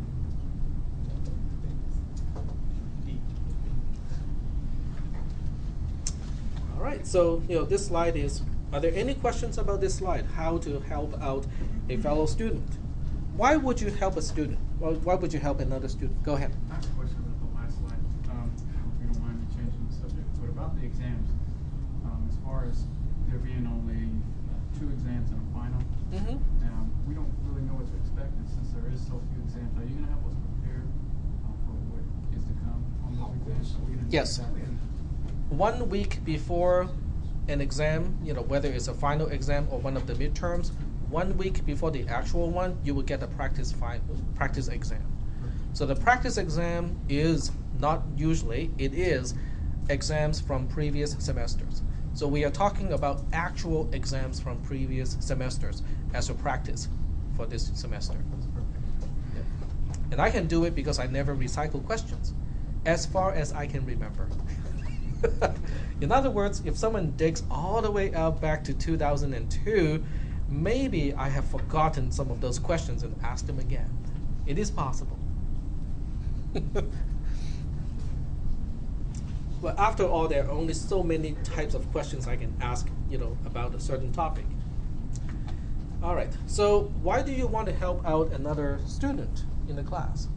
All right, so this slide is, are there any questions about this slide? How to help out a fellow student? Why would you help a student? Well, why would you help another student? Go ahead. I have a question about the last slide. If you don't mind me changing the subject, but about the exams, as far as there being only 2 exams and a final, we don't really know what to expect, and since there is so few exams, are you going to help us prepare for what is to come on those exams? Are we gonna do Yes. that? 1 week before an exam, whether it's a final exam or one of the midterms, 1 week before the actual one, you will get a practice exam. So the practice exam is not usually, it is exams from previous semesters. So we are talking about actual exams from previous semesters as a practice for this semester. Yep. And I can do it because I never recycle questions, as far as I can remember. In other words, if someone digs all the way out back to 2002, maybe I have forgotten some of those questions and asked them again. It is possible. But after all, there are only so many types of questions I can ask, about a certain topic. All right, so why do you want to help out another student in the class?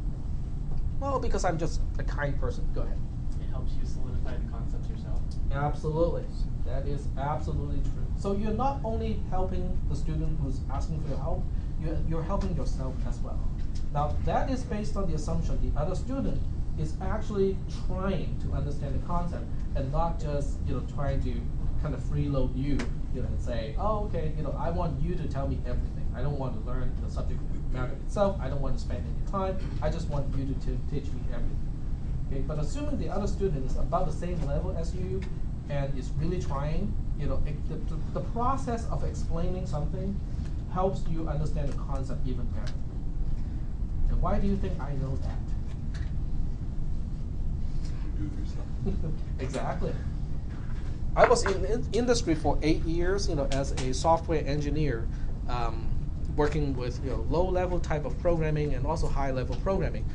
Well, because I'm just a kind person. Go ahead. It helps you solidify the concepts yourself. Absolutely. That is absolutely true. So you're not only helping the student who's asking for your help, you're helping yourself as well. Now that is based on the assumption the other student is actually trying to understand the concept and not just trying to kind of freeload you, and say, oh, okay, I want you to tell me everything. I don't want to learn the subject matter itself. I don't want to spend any time. I just want you to teach me everything. Okay, but assuming the other student is about the same level as you and is really trying, the process of explaining something helps you understand the concept even better. And why do you think I know that? You do it yourself. Exactly. I was in industry for 8 years, as a software engineer, working with low-level type of programming and also high-level programming.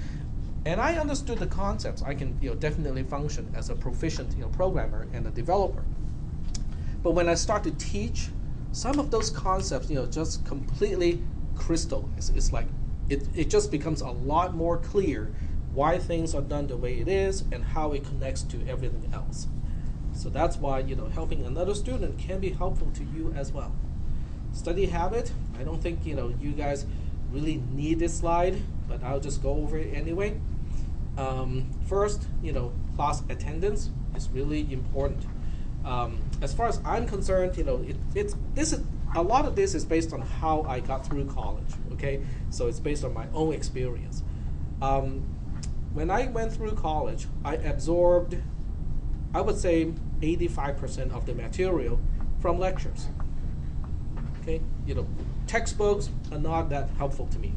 And I understood the concepts. I can definitely function as a proficient programmer and a developer. But when I start to teach, some of those concepts just completely crystallize. It's like it just becomes a lot more clear why things are done the way it is and how it connects to everything else. So that's why helping another student can be helpful to you as well. Study habit. I don't think you guys really need this slide, but I'll just go over it anyway. First, class attendance is really important. As far as I'm concerned, a lot of this is based on how I got through college. Okay, so it's based on my own experience. When I went through college, I absorbed, I would say, 85% of the material from lectures. Okay, textbooks are not that helpful to me.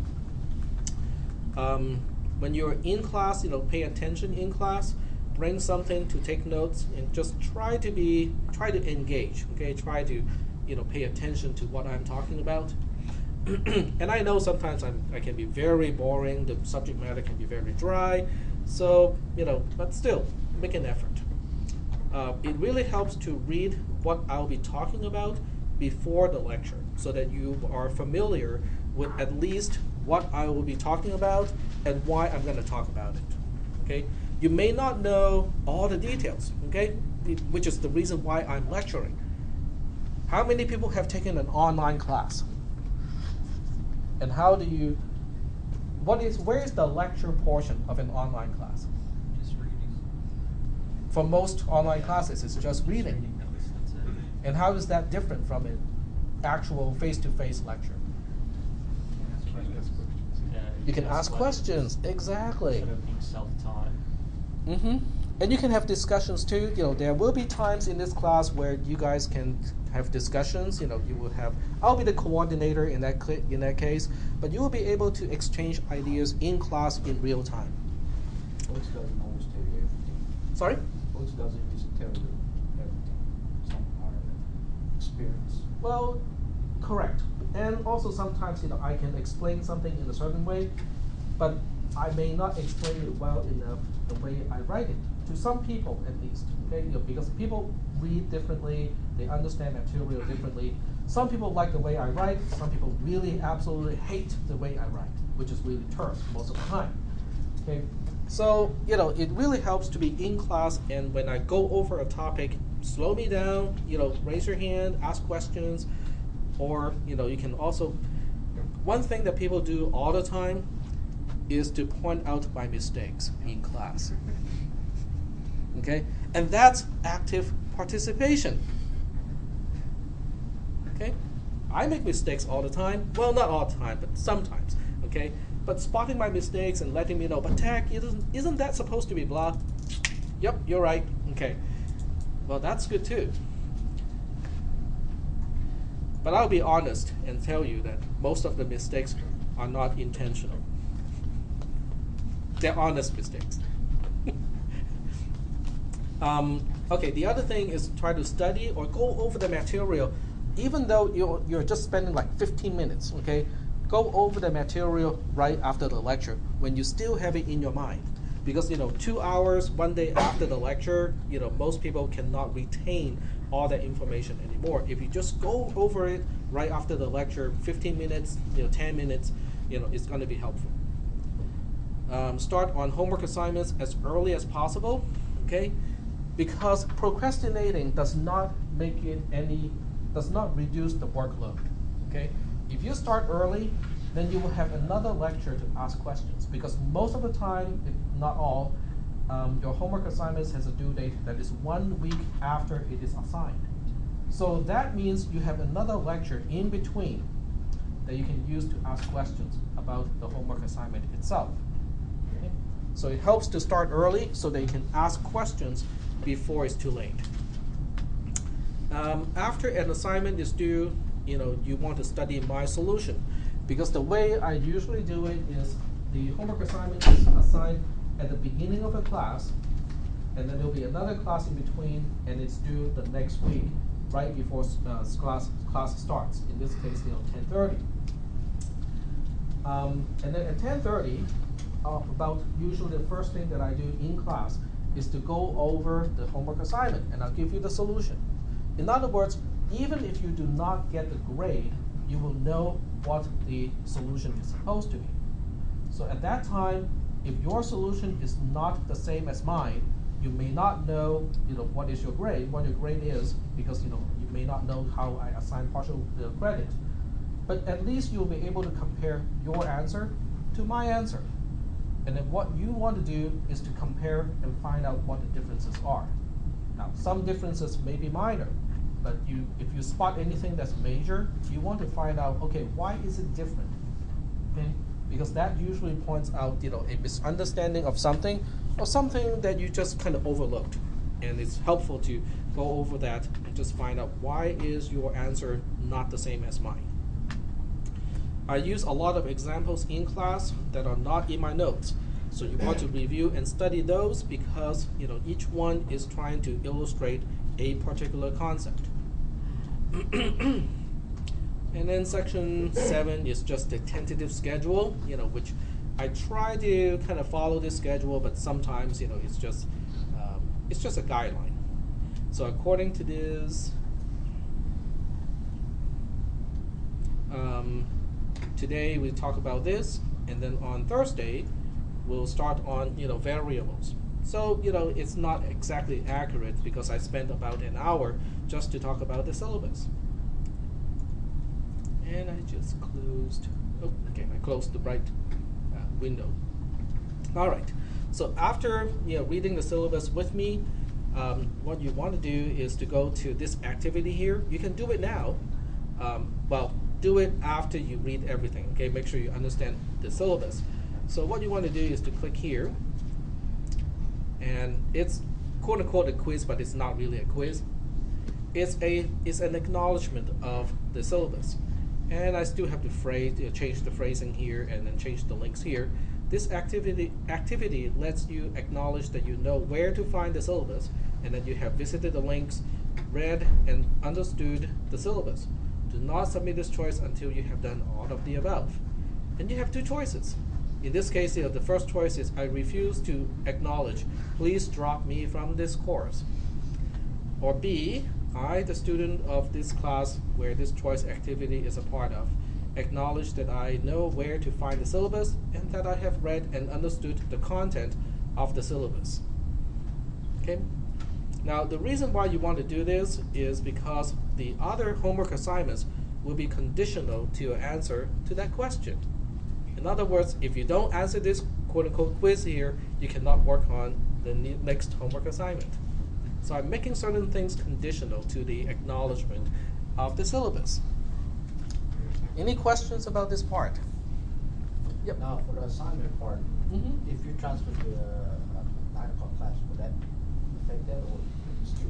When you're in class, pay attention in class, bring something to take notes, and just try to engage. Okay, try to pay attention to what I'm talking about. And I know sometimes I can be very boring. The subject matter can be very dry. So but still, make an effort. It really helps to read what I'll be talking about before the lecture, so that you are familiar with at least what I will be talking about and why I'm going to talk about it. Okay, you may not know all the details. Okay, which is the reason why I'm lecturing. How many people have taken an online class? And where is the lecture portion of an online class? Just reading. For most online classes, it's just reading. And how is that different from an actual face-to-face lecture? You can ask questions, exactly. Instead of being self-taught. Mm-hmm. And you can have discussions too. There will be times in this class where you guys can have discussions. You will have. I'll be the coordinator in that case, but you will be able to exchange ideas in class in real time. Coach doesn't always tell you everything. Sorry? Coach doesn't usually tell you everything. Some part of it. Experience. Well, correct. And also sometimes I can explain something in a certain way, but I may not explain it well enough the way I write it. To some people, at least, okay, because people read differently, they understand material differently. Some people like the way I write. Some people really absolutely hate the way I write, which is really terse most of the time. Okay, so it really helps to be in class, and when I go over a topic, slow me down. Raise your hand, ask questions, or you can also. One thing that people do all the time is to point out my mistakes in class. Okay, and that's active participation. Okay, I make mistakes all the time. Well, not all the time, but sometimes. Okay, but spotting my mistakes and letting me know, but Tag, isn't that supposed to be blah? Yep, you're right. Okay, well, that's good too. But I'll be honest and tell you that most of the mistakes are not intentional. They're honest mistakes. Okay, the other thing is try to study or go over the material, even though you're just spending like 15 minutes, okay? Go over the material right after the lecture when you still have it in your mind. Because 2 hours, one day after the lecture, most people cannot retain all that information anymore. If you just go over it right after the lecture, 15 minutes, 10 minutes, it's going to be helpful. Start on homework assignments as early as possible, okay? Because procrastinating does not reduce the workload, okay? If you start early, then you will have another lecture to ask questions, because most of the time, if not all, your homework assignments has a due date that is 1 week after it is assigned. So that means you have another lecture in between that you can use to ask questions about the homework assignment itself. Okay? So it helps to start early so that you can ask questions before it's too late. After an assignment is due, you want to study my solution, because the way I usually do it is the homework assignment is assigned at the beginning of a class, and then there'll be another class in between, and it's due the next week, right before class starts. In this case, 10:30. And then at 10:30, about usually the first thing that I do in class is to go over the homework assignment, and I'll give you the solution. In other words, even if you do not get the grade, you will know what the solution is supposed to be. So at that time, if your solution is not the same as mine, you may not know, what is your grade, what your grade is, because you may not know how I assign partial credit. But at least you'll be able to compare your answer to my answer. And then what you want to do is to compare and find out what the differences are. Now, some differences may be minor, but if you spot anything that's major, you want to find out, okay, why is it different? Okay? Because that usually points out, a misunderstanding of something, or something that you just kind of overlooked. And it's helpful to go over that and just find out why is your answer not the same as mine. I use a lot of examples in class that are not in my notes. So you want to review and study those, because each one is trying to illustrate a particular concept. And then section 7 is just the tentative schedule, which I try to kind of follow this schedule, but sometimes it's just a guideline. So according to this, today we talk about this, and then on Thursday we'll start on variables. So it's not exactly accurate, because I spent about an hour just to talk about the syllabus. And I just closed. Oh, okay, I closed the right window. All right. So after reading the syllabus with me, what you want to do is to go to this activity here. You can do it now. Well, do it after you read everything. Okay, make sure you understand the syllabus. So what you want to do is to click here, and it's quote unquote a quiz, but it's not really a quiz. It's an acknowledgement of the syllabus. And I still have to change the phrasing here and then change the links here. This activity lets you acknowledge that you know where to find the syllabus, and that you have visited the links, read and understood the syllabus. Do not submit this choice until you have done all of the above. And you have two choices. In this case, the first choice is I refuse to acknowledge. Please drop me from this course. Or B, I, the student of this class where this choice activity is a part of, acknowledge that I know where to find the syllabus and that I have read and understood the content of the syllabus. Okay? Now, the reason why you want to do this is because the other homework assignments will be conditional to your answer to that question. In other words, if you don't answer this quote-unquote quiz here, you cannot work on the next homework assignment. So I'm making certain things conditional to the acknowledgement of the syllabus. Any questions about this part? Yep. Now, for the assignment part, if you transfer to a 9 o'clock class, would that affect that, or still?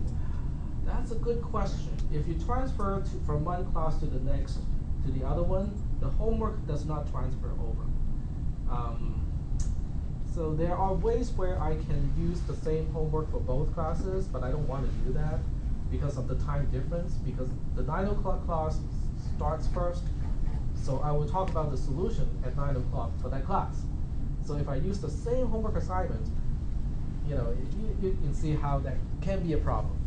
That's a good question. If you transfer from one class to the next, to the other one, the homework does not transfer over. So there are ways where I can use the same homework for both classes, but I don't want to do that because of the time difference, because the 9 o'clock class starts first. So I will talk about the solution at 9 o'clock for that class. So if I use the same homework assignment, you can see how that can be a problem.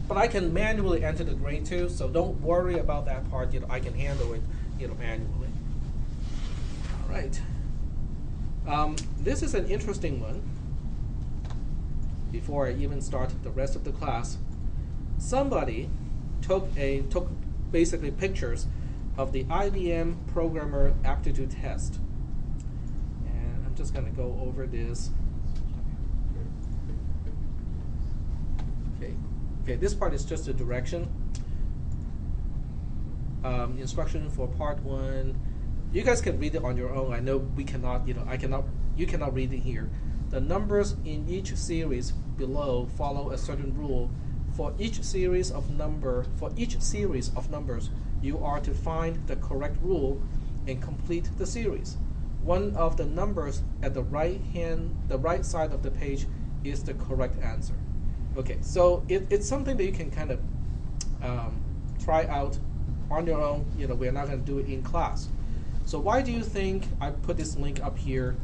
But I can manually enter the grade too, so don't worry about that part. I can handle it, manually. All right. This is an interesting one. Before I even start the rest of the class, somebody took basically pictures of the IBM Programmer Aptitude Test. And I'm just going to go over this. Okay, this part is just a direction. Instruction for part 1. You guys can read it on your own. I know we cannot, you cannot read it here. The numbers in each series below follow a certain rule. For each series of numbers, you are to find the correct rule and complete the series. One of the numbers at the right side of the page is the correct answer. Okay, so it's something that you can kind of try out on your own. We're not going to do it in class. So why do you think I put this link up here,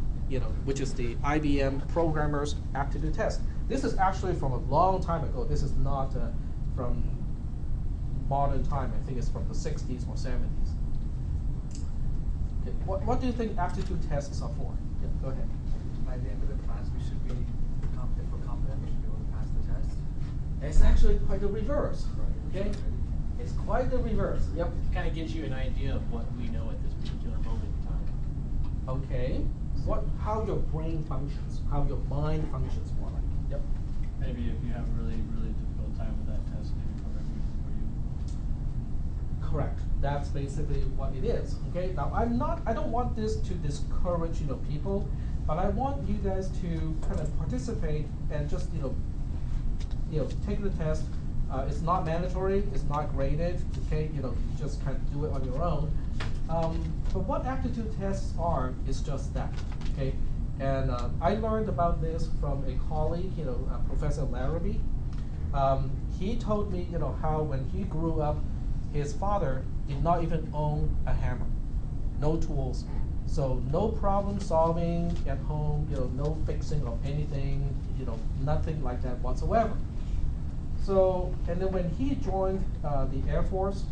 which is the IBM Programmer's Aptitude Test? This is actually from a long time ago. This is not from modern time. I think it's from the 60s or 70s. Okay, what do you think aptitude tests are for? Yeah, go ahead. By the end of the class, we should be competent. We should be able to pass the test. It's actually quite the reverse. Okay, it's quite the reverse. Yep. It kind of gives you an idea of what we know at this particular moment in time. Okay. How your brain functions, how your mind functions more like. Yep. Maybe if you have a really, really difficult time with that test, maybe program music for you. Correct. That's basically what it is. Okay. Now I don't want this to discourage people, but I want you guys to kind of participate and just take the test. It's not mandatory. It's not graded. Okay. You just kind of do it on your own. But what aptitude tests are is just that. Okay. And I learned about this from a colleague, Professor Larrabee. He told me, how when he grew up, his father did not even own a hammer, no tools. So no problem solving at home, no fixing of anything, nothing like that whatsoever. So, and then when he joined the Air Force,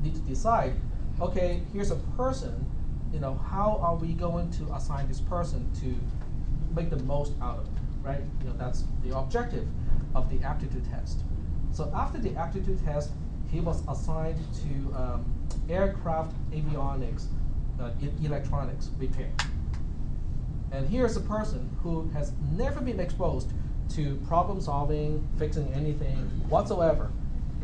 need to decide, okay, here's a person, how are we going to assign this person to make the most out of it, right? That's the objective of the aptitude test. So after the aptitude test, he was assigned to aircraft avionics, electronics repair. And here's a person who has never been exposed to problem solving, fixing anything whatsoever.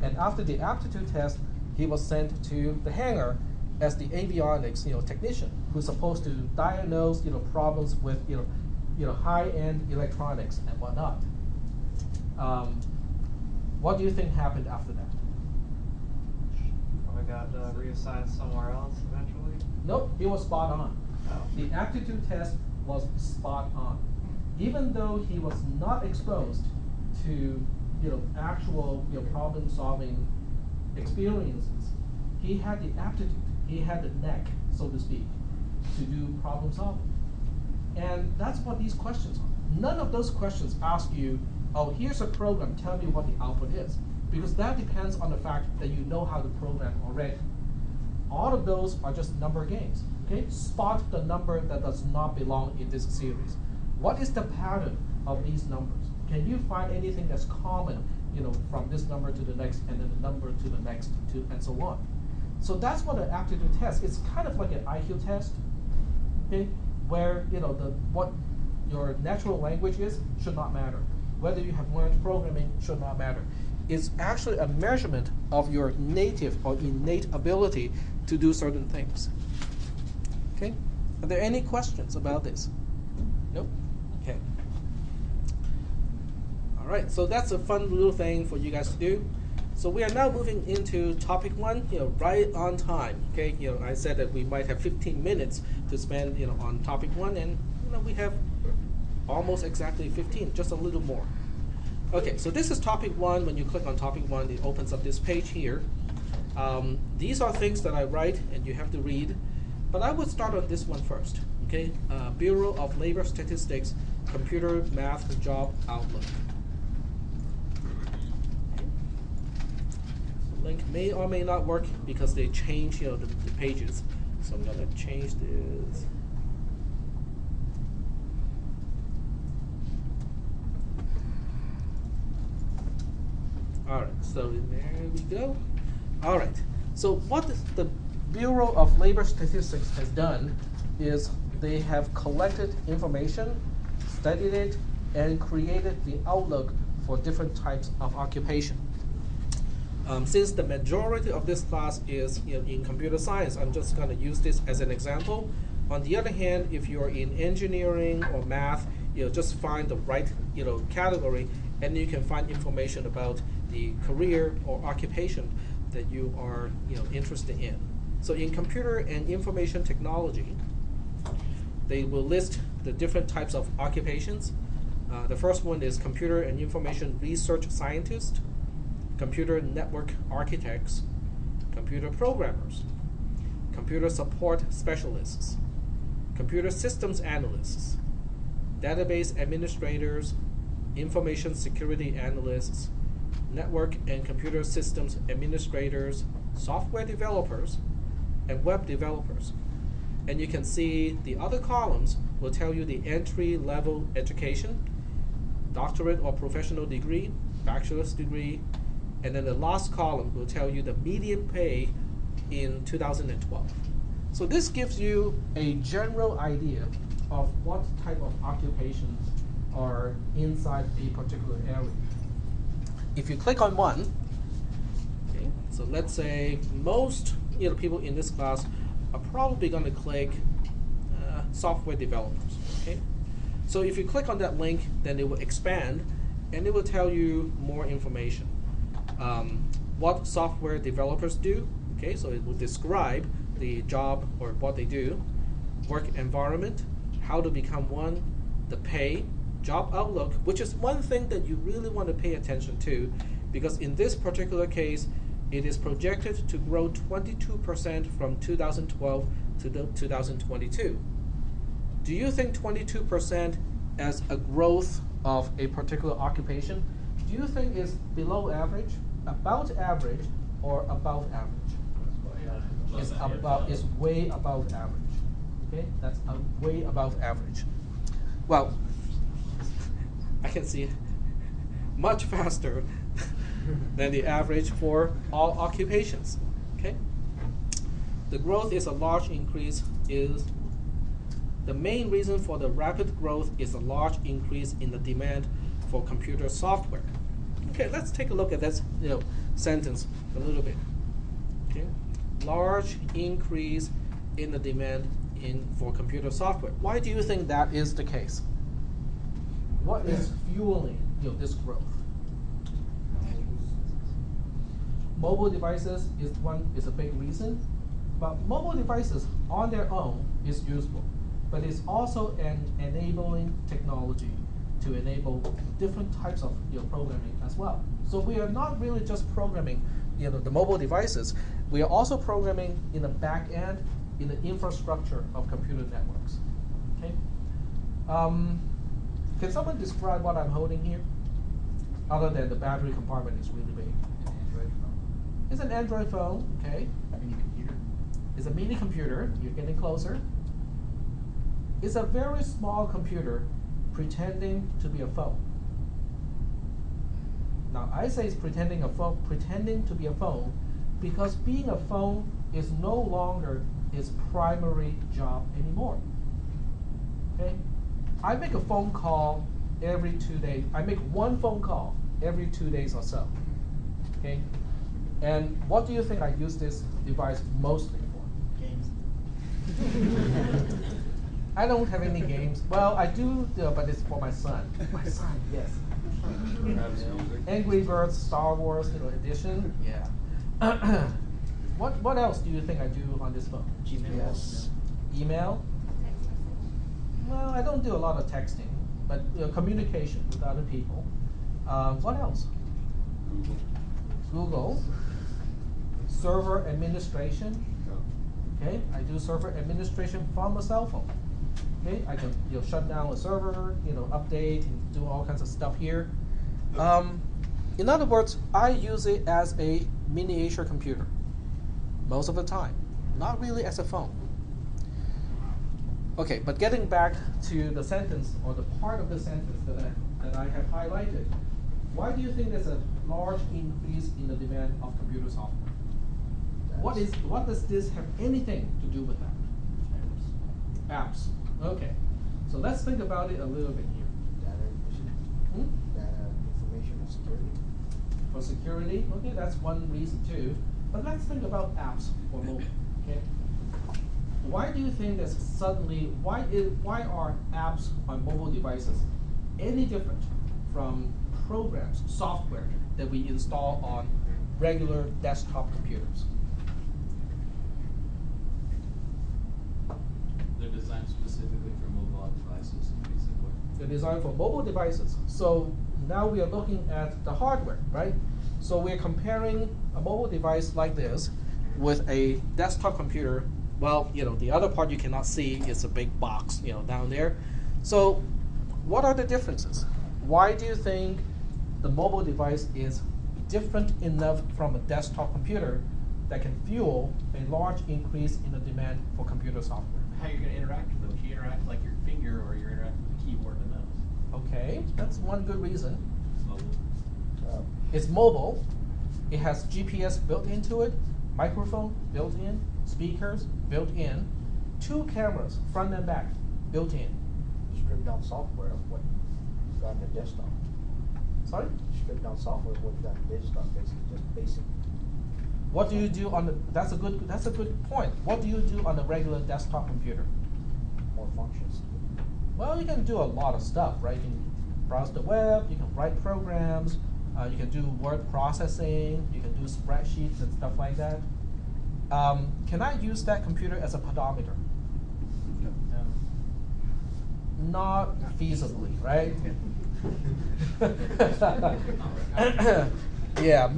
And after the aptitude test, he was sent to the hangar as the avionics, technician who's supposed to diagnose, problems with, high-end electronics and whatnot. What do you think happened after that? Probably got reassigned somewhere else eventually. Nope, he was spot on. Oh. The aptitude test was spot on. Even though he was not exposed to, actual, problem-solving experiences, he had the aptitude, he had the knack, so to speak, to do problem solving. And that's what these questions are. None of those questions ask you, oh, here's a program, tell me what the output is. Because that depends on the fact that you know how to program already. All of those are just number games. Okay? Spot the number that does not belong in this series. What is the pattern of these numbers? Can you find anything that's common, from this number to the next, and then the number to the next, and so on? So that's what an aptitude test. It's kind of like an IQ test, okay? Where what your natural language is should not matter. Whether you have learned programming should not matter. It's actually a measurement of your native or innate ability to do certain things. Okay? Are there any questions about this? Nope? Okay. All right, so that's a fun little thing for you guys to do. So we are now moving into topic 1, right on time. Okay, I said that we might have 15 minutes to spend, on topic 1, and we have almost exactly 15, just a little more. Okay, so this is topic 1. When you click on topic 1, it opens up this page here. These are things that I write and you have to read, but I would start on this one first. Okay, Bureau of Labor Statistics, Computer Math Job Outlook. Link may or may not work because they change, the pages. So I'm gonna change this. All right, so there we go. All right, So what the Bureau of Labor Statistics has done is they have collected information, studied it, and created the outlook for different types of occupation. Since the majority of this class is in computer science, I'm just going to use this as an example. On the other hand, if you're in engineering or math, just find the right category, and you can find information about the career or occupation that you are interested in. So in computer and information technology, they will list the different types of occupations. The first one is computer and information research scientist, computer network architects, computer programmers, computer support specialists, computer systems analysts, database administrators, information security analysts, network and computer systems administrators, software developers, and web developers. And you can see the other columns will tell you the entry-level education, doctorate or professional degree, bachelor's degree, and then the last column will tell you the median pay in 2012. So this gives you a general idea of what type of occupations are inside a particular area. If you click on one, okay, so let's say most people in this class are probably going to click software developers. Okay, so if you click on that link, then it will expand and it will tell you more information. What software developers do. Okay, so it will describe the job or what they do, work environment, how to become one, the pay, job outlook, which is one thing that you really want to pay attention to, because in this particular case, it is projected to grow 22% from 2012 to 2022. Do you think 22% as a growth of a particular occupation, do you think is below average, about average, or above average? It's way above average. Okay, that's way above average. Well, I can see much faster than the average for all occupations. Okay, the growth is a large increase. Is the main reason for the rapid growth is a large increase in the demand for computer software. Okay, let's take a look at this sentence a little bit. Okay, large increase in the demand for computer software. Why do you think that is the case? What is fueling this growth? Mobile devices is a big reason, but mobile devices on their own is useful, but it's also an enabling technology to enable different types of programming as well. So we are not really just programming the mobile devices. We are also programming in the back end, in the infrastructure of computer networks. Okay. Can someone describe what I'm holding here? Other than the battery compartment is really big. An Android phone. It's an Android phone. Okay. Mini computer. It's a mini computer. You're getting closer. It's a very small computer pretending to be a phone. Now I say it's pretending to be a phone because being a phone is no longer its primary job anymore. Okay? I make a phone call every 2 days. I make one phone call every 2 days or so. Okay? And what do you think I use this device mostly for? Games. I don't have any games. Well, I do, but it's for my son. My son, yes. Perhaps music. Angry Birds Star Wars edition. Yeah. What else do you think I do on this phone? Gmail. Email? Text message. Well, I don't do a lot of texting, but communication with other people. What else? Google. Google. Server administration. Yeah. Okay, I do server administration from a cell phone. Okay, I can shut down a server, update and do all kinds of stuff here. In other words, I use it as a miniature computer most of the time, not really as a phone. Okay, but getting back to the sentence or the part of the sentence that I have highlighted, why do you think there's a large increase in the demand of computer software? what does this have anything to do with that? Apps. Okay. So let's think about it a little bit here. Data information. Data information and security. For security, okay, that's one reason too. But let's think about apps for mobile. Okay. Why do you think that suddenly why are apps on mobile devices any different from programs, software that we install on regular desktop computers? They're designed specifically for mobile devices, basically. They're designed for mobile devices. So now we are looking at the hardware, right? So we're comparing a mobile device like this with a desktop computer. Well, the other part you cannot see is a big box, down there. So what are the differences? Why do you think the mobile device is different enough from a desktop computer that can fuel a large increase in the demand for computer software? How you're gonna interact with them? Do you interact like your finger or you interact with the keyboard and mouse? Okay, that's one good reason. Mobile. It's mobile. It has GPS built into it, microphone built in, speakers built in, 2 cameras, front and back, built in. Strip down software of what you got on the desktop. Sorry? Strip down software of what you got on the desktop, basically just basic. What do you do on the? That's a good point. What do you do on a regular desktop computer? More functions. Well, you can do a lot of stuff, right? You can browse the web, you can write programs, you can do word processing, you can do spreadsheets and stuff like that. Can I use that computer as a pedometer? Not feasibly, right? Yeah,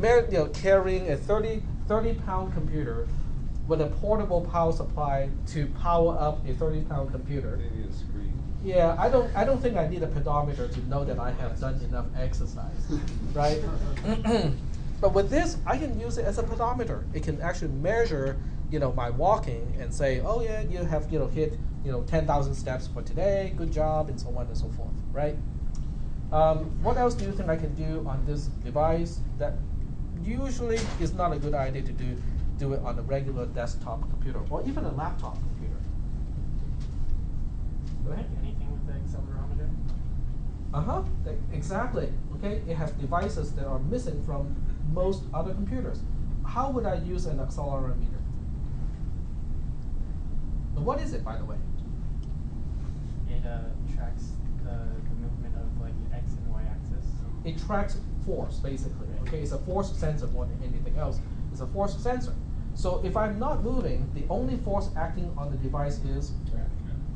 carrying a 30-pound computer with a portable power supply to power up a 30-pound computer. They need a screen. Yeah, I don't think I need a pedometer to know that I have done enough exercise, right? But with this, I can use it as a pedometer. It can actually measure, my walking and say, oh yeah, you have, hit, 10,000 steps for today. Good job, and so on and so forth, right? What else do you think I can do on this device that usually is not a good idea to do it on a regular desktop computer or even a laptop computer? Go ahead. Anything with the accelerometer? Uh-huh, exactly. Okay, it has devices that are missing from most other computers. How would I use an accelerometer? What is it, by the way? It tracks the movement of like X and Y axis. It tracks force, basically. Okay, it's a force sensor more than anything else. It's a force sensor. So if I'm not moving, the only force acting on the device is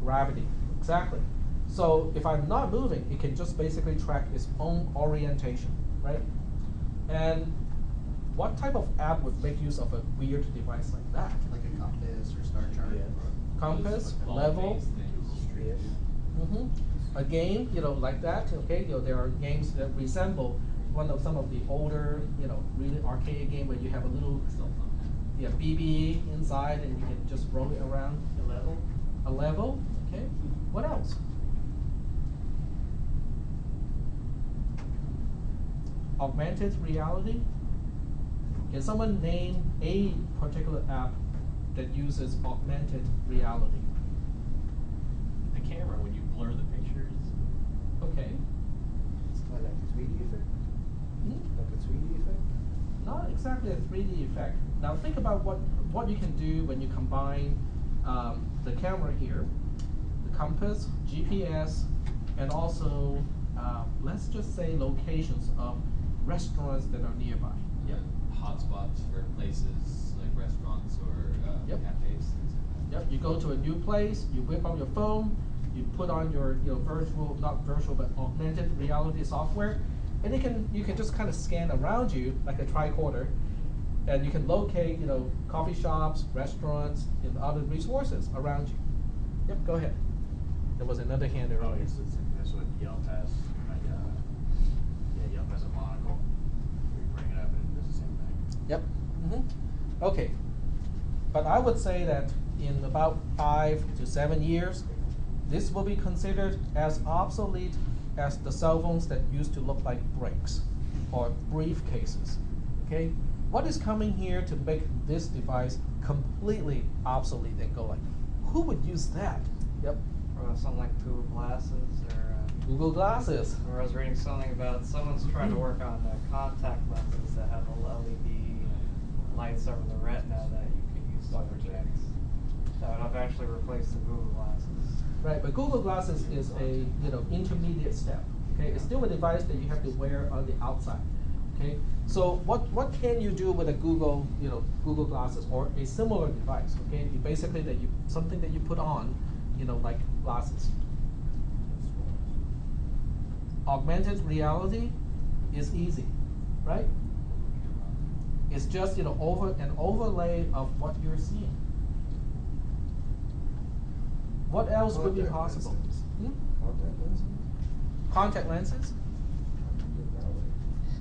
gravity. Exactly. So if I'm not moving, it can just basically track its own orientation, right? And what type of app would make use of a weird device like that? Like a compass or star chart? Yeah. Compass, level, a game, like that. Okay, there are games that resemble some of the older, really archaic game where you have a little, BB inside and you can just roll it around. A level? A level. Okay. What else? Augmented reality. Can someone name a particular app that uses augmented reality? The camera, when you blur the pictures. Okay. It's kind of like a 3D effect. Hmm? Like a 3D effect. Not exactly a 3D effect. Now think about what you can do when you combine the camera here, the compass, GPS, and also let's just say locations of restaurants that are nearby. Yeah, hotspots for places like restaurants or Yep. cafes, things like that. Yep. You go to a new place, you whip out your phone, you put on your not virtual but augmented reality software, and you can just kind of scan around you like a tricorder, and you can locate coffee shops, restaurants, and other resources around you. Yep. Go ahead. There was another hand Oh, earlier. that's what Yelp has. Like, Yelp has a monocle. You bring it up and it does the same thing. Yep. Okay. But I would say that in about 5 to 7 years, this will be considered as obsolete as the cell phones that used to look like bricks or briefcases. Okay? what is coming here to make this device completely obsolete and go like, who would use that? Yep. Or something like Google Glasses, or Google Glasses. or I was reading something about someone's trying to work on contact lenses that have LED lights over the retina that you can use to project. That would eventually replace the Google Glasses. Right, but Google Glasses is a intermediate step. Okay, it's still a device that you have to wear on the outside. Okay, so what can you do with a Google Google Glasses or a similar device? Okay, you basically something that you put on, like glasses. Augmented reality is easy, right? It's just an overlay of what you're seeing. What else would be possible? Contact lenses? Contact lenses?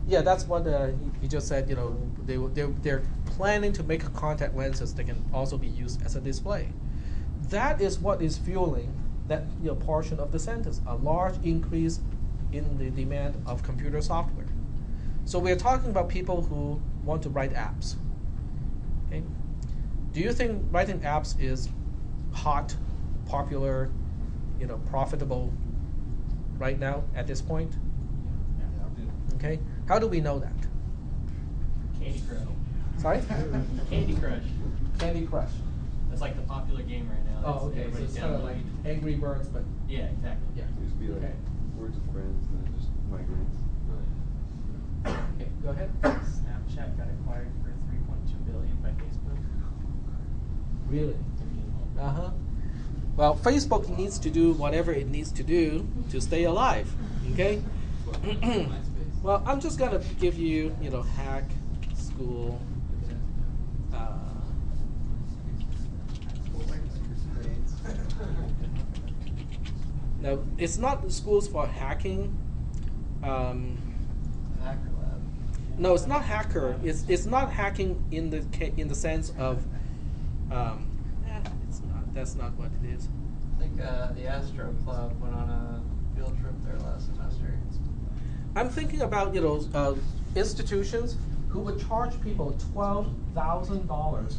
Yeah, that's what he just said. They're planning to make contact lenses that can also be used as a display. That is what is fueling that portion of the sentence. A large increase in the demand of computer software. So we're talking about people who want to write apps. Okay? Do you think writing apps is hot, popular, profitable right now at this point? Okay. How do we know that? Candy Crush. Sorry? Candy Crush. Candy Crush. That's like the popular game right now. Oh, okay. So Everybody's it's kind of like downloading. Angry Birds, but Yeah, exactly. yeah. It used to be like Okay. words with friends, and then it just migrates. Okay. Go ahead. Snapchat got acquired for $3.2 billion by Facebook. Really? Uh-huh. Well, Facebook needs to do whatever it needs to do to stay alive. Okay? Well, I'm just gonna give you, hack school. Now, it's not schools for hacking. Hacker Lab. No, it's not hacker. It's not hacking in the sense of. It's not. That's not what it is. I think the Astro Club went on a field trip there last semester. I'm thinking about institutions who would charge people $12,000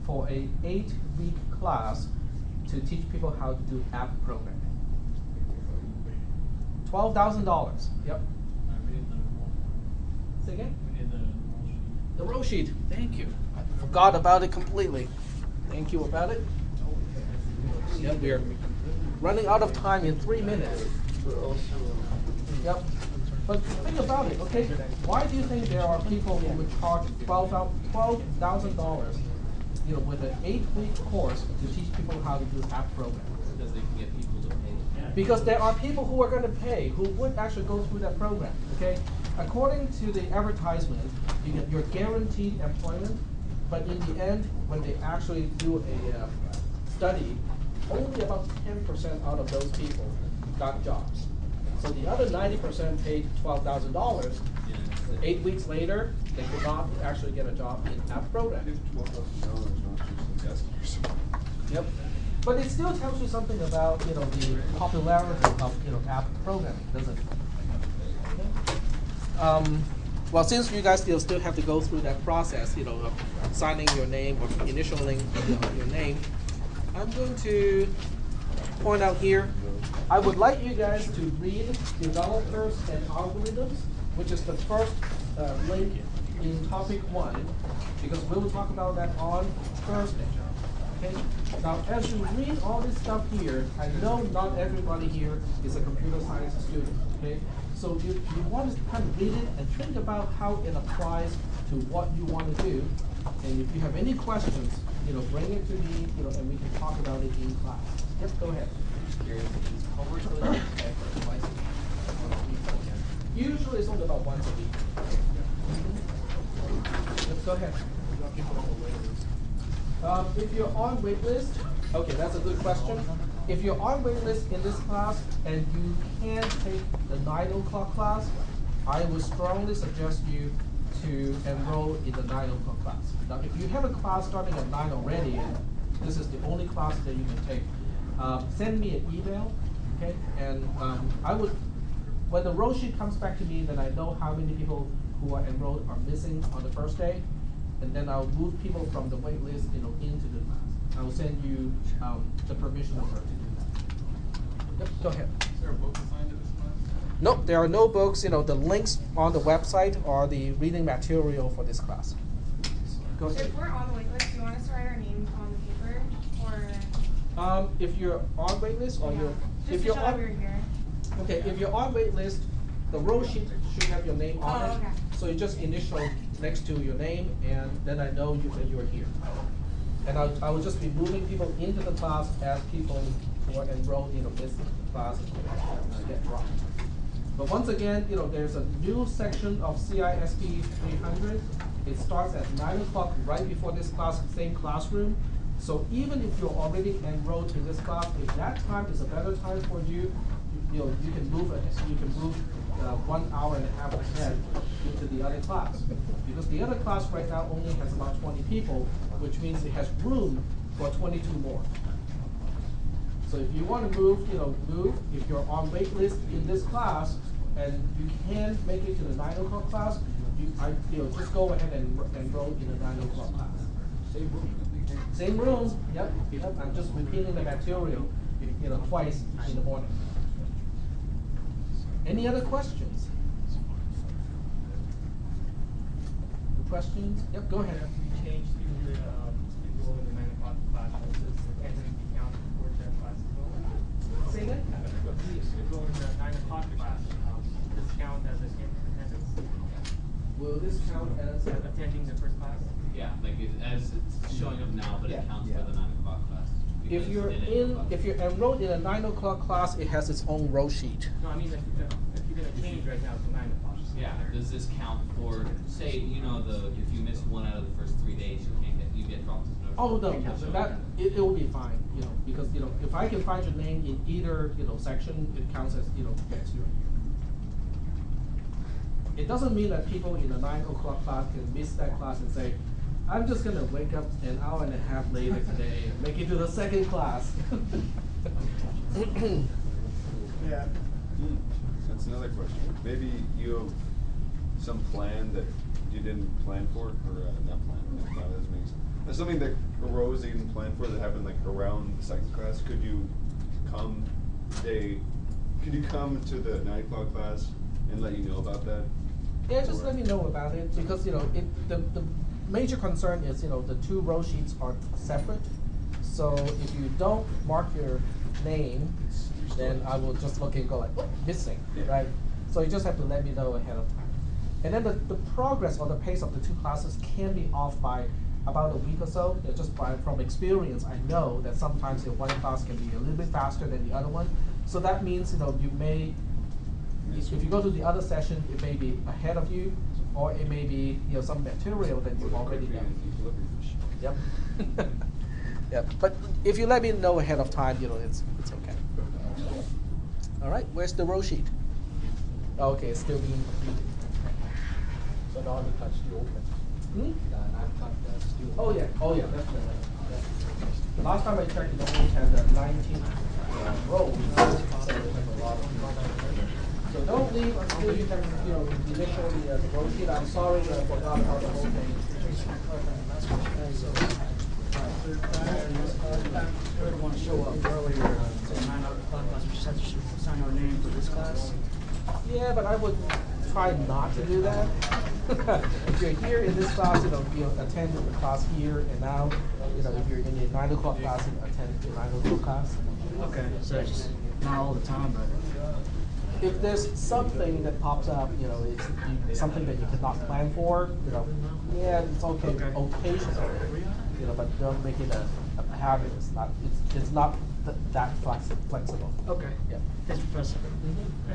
for a 8-week class to teach people how to do app programming. $12,000. Yep. Say again? We need the The roll sheet. Thank you. I forgot about it completely. Thank you about it. Yep, we're running out of time in 3 minutes. Yep. But think about it, okay? Why do you think there are people who would charge $12,000, with an 8-week course to teach people how to do app programming? Because they can get people to pay. Because there are people who are going to pay, who would actually go through that program, okay? According to the advertisement, you're guaranteed employment, but in the end, when they actually do a study, only about 10% out of those people got jobs. So the other 90% paid $12,000. 8 weeks later, they could not actually get a job in app programming. $12,000 not just investors. Yep. But it still tells you something about the popularity of app programming, doesn't it? Okay. Well, since you guys still have to go through that process, of signing your name or initialing your name, I'm going to point out here. I would like you guys to read Developers and Algorithms, which is the first link in topic 1, because we will talk about that on Thursday. Okay? Now, as you read all this stuff here, I know not everybody here is a computer science student. Okay? So you want to kind of read it and think about how it applies to what you want to do. And if you have any questions, bring it to me, and we can talk about it in class. Yep, go ahead. Usually it's only about once a week. Let's go ahead. If you're on waitlist, okay, that's a good question. If you're on waitlist in this class and you can't take the 9 o'clock class, I would strongly suggest you to enroll in the 9 o'clock class. Now, if you have a class starting at 9 already, and this is the only class that you can take, send me an email, okay? And I would, when the roll sheet comes back to me, then I know how many people who are enrolled are missing on the first day, and then I'll move people from the wait list, into the class. I will send you the permission number to do that. Yep, go ahead. Is there a book assigned to this class? Nope, there are no books. The links on the website are the reading material for this class. Go ahead. If we're on the wait list, do you want us to write our names on the paper, or? If you're on wait list or you're, Just if to you're show that on, we were here. okay, if you're on wait list, the roll sheet should have your name on it. Oh, okay. So you just initial next to your name, and then I know that you're here. And I will just be moving people into the class as people who are enrolled, miss the class get dropped. But once again, there's a new section of cisp300. It starts at 9 o'clock right before this class, same classroom. So even if you're already enrolled in this class, if that time is a better time for you, you can move ahead. You can move 1 hour and a half ahead into the other class, because the other class right now only has about 20 people, which means it has room for 22 more. So if you want to move, move. If you're on wait list in this class and you can't make it to the 9 o'clock class, just go ahead and enroll in the 9 o'clock class. Same room. Same room. Yep. I'm just repeating the material, twice in the morning. Any other questions? Questions? Yep. Go ahead. We changed to the people in the 9 o'clock class, versus attending the count for their class as well. Say again? People in the 9 o'clock class, this count as attendance? Will this count as Attending the first class? Yeah, like as it's showing up now, but Yeah. it counts for the 9 o'clock class. If because you're it didn't if you're enrolled in a 9 o'clock class, it has its own row sheet. No, I mean, if you're gonna change right now to 9 o'clock. Yeah, does this count for, say, if you miss one out of the first 3 days, you get dropped as no? Oh, no, It can't show that, up. it will be fine, because, if I can find your name in either, section, it counts as, yes, you're here. It doesn't mean that people in the 9 o'clock class can miss that class and say, I'm just gonna wake up an hour and a half later today and make it to the second class. Yeah. That's another question. Maybe you have some plan that you didn't plan for, or not plan, no, that doesn't make sense. There's something that arose that you didn't plan for that happened like around the second class. Could you come to the 9 o'clock class and let you know about that? Yeah, just let me know about it, because, the major concern is, the two row sheets are separate. So if you don't mark your name, then I will just look and go like, oh, missing, right? So you just have to let me know ahead of time. And then the progress or the pace of the two classes can be off by about a week or so. Just from experience, I know that sometimes one class can be a little bit faster than the other one. So that means, you may, if you go to the other session, it may be ahead of you, or it may be, some material that you've already done. Yep. Yep. But if you let me know ahead of time, it's okay. All right. Where's the row sheet? Okay, it's still being completed. So the other class still open? Hmm? The 9 o'clock class still open? Oh yeah, definitely. Yeah. Last time I checked, it only had 19 rows. So it has a lot of. So don't leave until you have, initial the row sheet. I'm sorry I forgot about the whole thing. Third one show up earlier, so 9 o'clock class, we just have to sign our name for this class. Yeah, but I would try not to do that. If you're here in this class, you attend the class here and now. If you're in the 9 o'clock class, you attend the 9 o'clock class. Okay, so it's just not all the time, but. If there's something that pops up, it's something that you cannot plan for, yeah, it's okay occasionally, but don't make it a habit. It's not that flexible. Okay. Yeah. Thanks, Professor.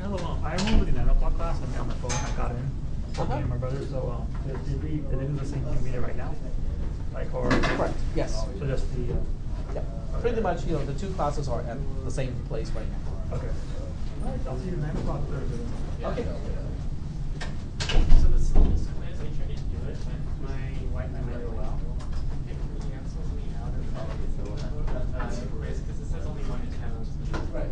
Hello, I remember the 9 o'clock class, and on my phone, I got in. So me and my brother, so did they do the same thing we did right now? Like, or? Correct, yes. So just the. Yeah, pretty much, the two classes are at the same place right now. Okay. All right, I'll see you 9 o'clock Thursday. Okay. So the syllabus quiz, I tried to do it, but my wife and I go out. It cancels me out of the quiz, because it says only 1 attempt. Right.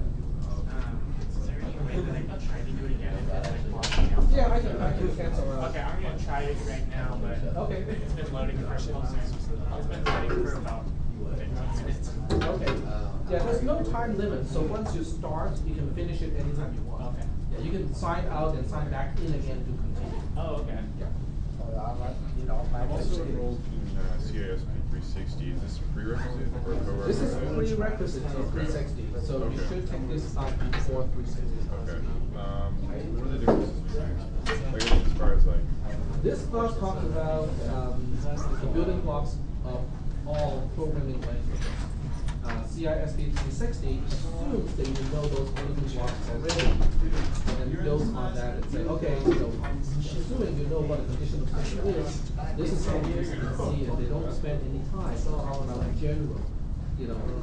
Is there any way that I can try to do it again and then like block me out? Yeah, I can cancel out. Okay, I'm gonna try it right now, but Okay. It's been loading for It's been loading for about 15 minutes. Okay. Yeah, there's no time limit, so once you start, you can finish it anytime you want. Okay. Yeah, you can sign out and sign back in again to continue. Oh, okay. Yeah. I'm also enrolled in cisp 360. Is this a prerequisite or a This is prerequisite? prerequisite to 360, so you Okay. should take this class before 360. Okay. What are the differences between, like, as far as like? This class talks about the building blocks of all programming languages. cisp 360 assumes that you know those building blocks already, and then builds on that and say, okay, so assuming you know what a conditional statement is, this is how you can see, and they don't spend any time talking about general,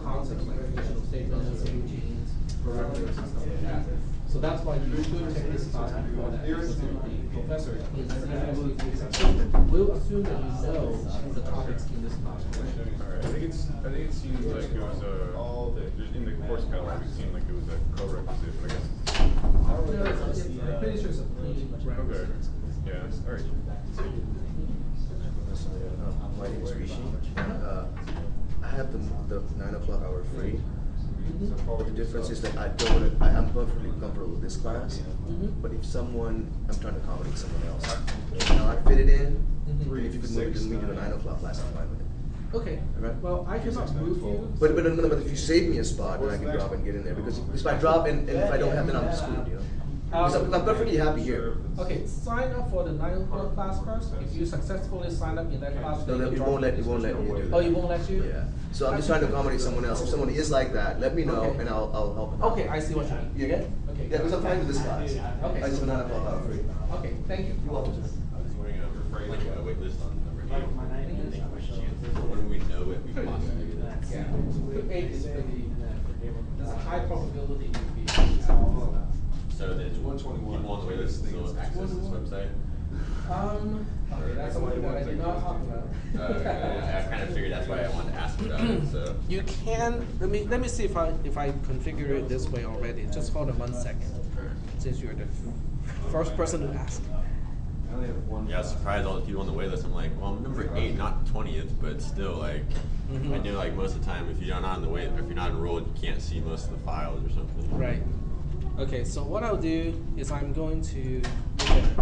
concepts like conditional statements, routines, parameters, and stuff like that. So that's why you should take this class before that, because the professor in cisp 360 will assume that you know the topics in this class already. Alright, I think it seems like it was just in the course catalog, it seemed like it was a co-requisite, but I guess. No, I'm pretty sure it's a prerequisite. Okay. Yeah. Alright. My name is Rishi. I have the 9 o'clock hour free. The difference is that I'm perfectly comfortable with this class, but if I'm trying to accommodate someone else, now I fit it in, if you could move it to me to the 9 o'clock class, I'm fine with it. Okay. Right. Well, I cannot move you. But if you save me a spot, then I can drop and get in there, because if I drop and if I don't have it, I'm screwed, Because I'm perfectly happy here. Okay, sign up for the 9 o'clock class first. If you successfully sign up in that class, No, then it won't let me do that. Oh, it won't let you? Yeah. So I'm just trying to accommodate someone else. If someone is like that, let me know Okay. and I'll help them out. Okay, I see what you mean. You get? Okay. Yeah, because I'm fine with this class. Okay. I just have 9 o'clock hour free. Okay, thank you. You're welcome. I was wondering, referring to a wait list on number 8. When do we know if we possibly do that? Yeah. The 8 is pretty, there's a high probability you'll be. So there's people on the wait list still access this website? Okay, that's something that I did not talk about. I kind of figured that's why I wanted to ask about it. So You can, let me see if I configure it this way already. Just hold on 1 second, since you're the first person to ask. yeah, I was surprised all the people on the wait list. I'm like, well, I'm number 8, not 20th, but still, like, I know, like, most of the time, if you're not on the wait, or if you're not enrolled, you can't see most of the files or something. Right. Okay, so what I'll do is I'm going to look at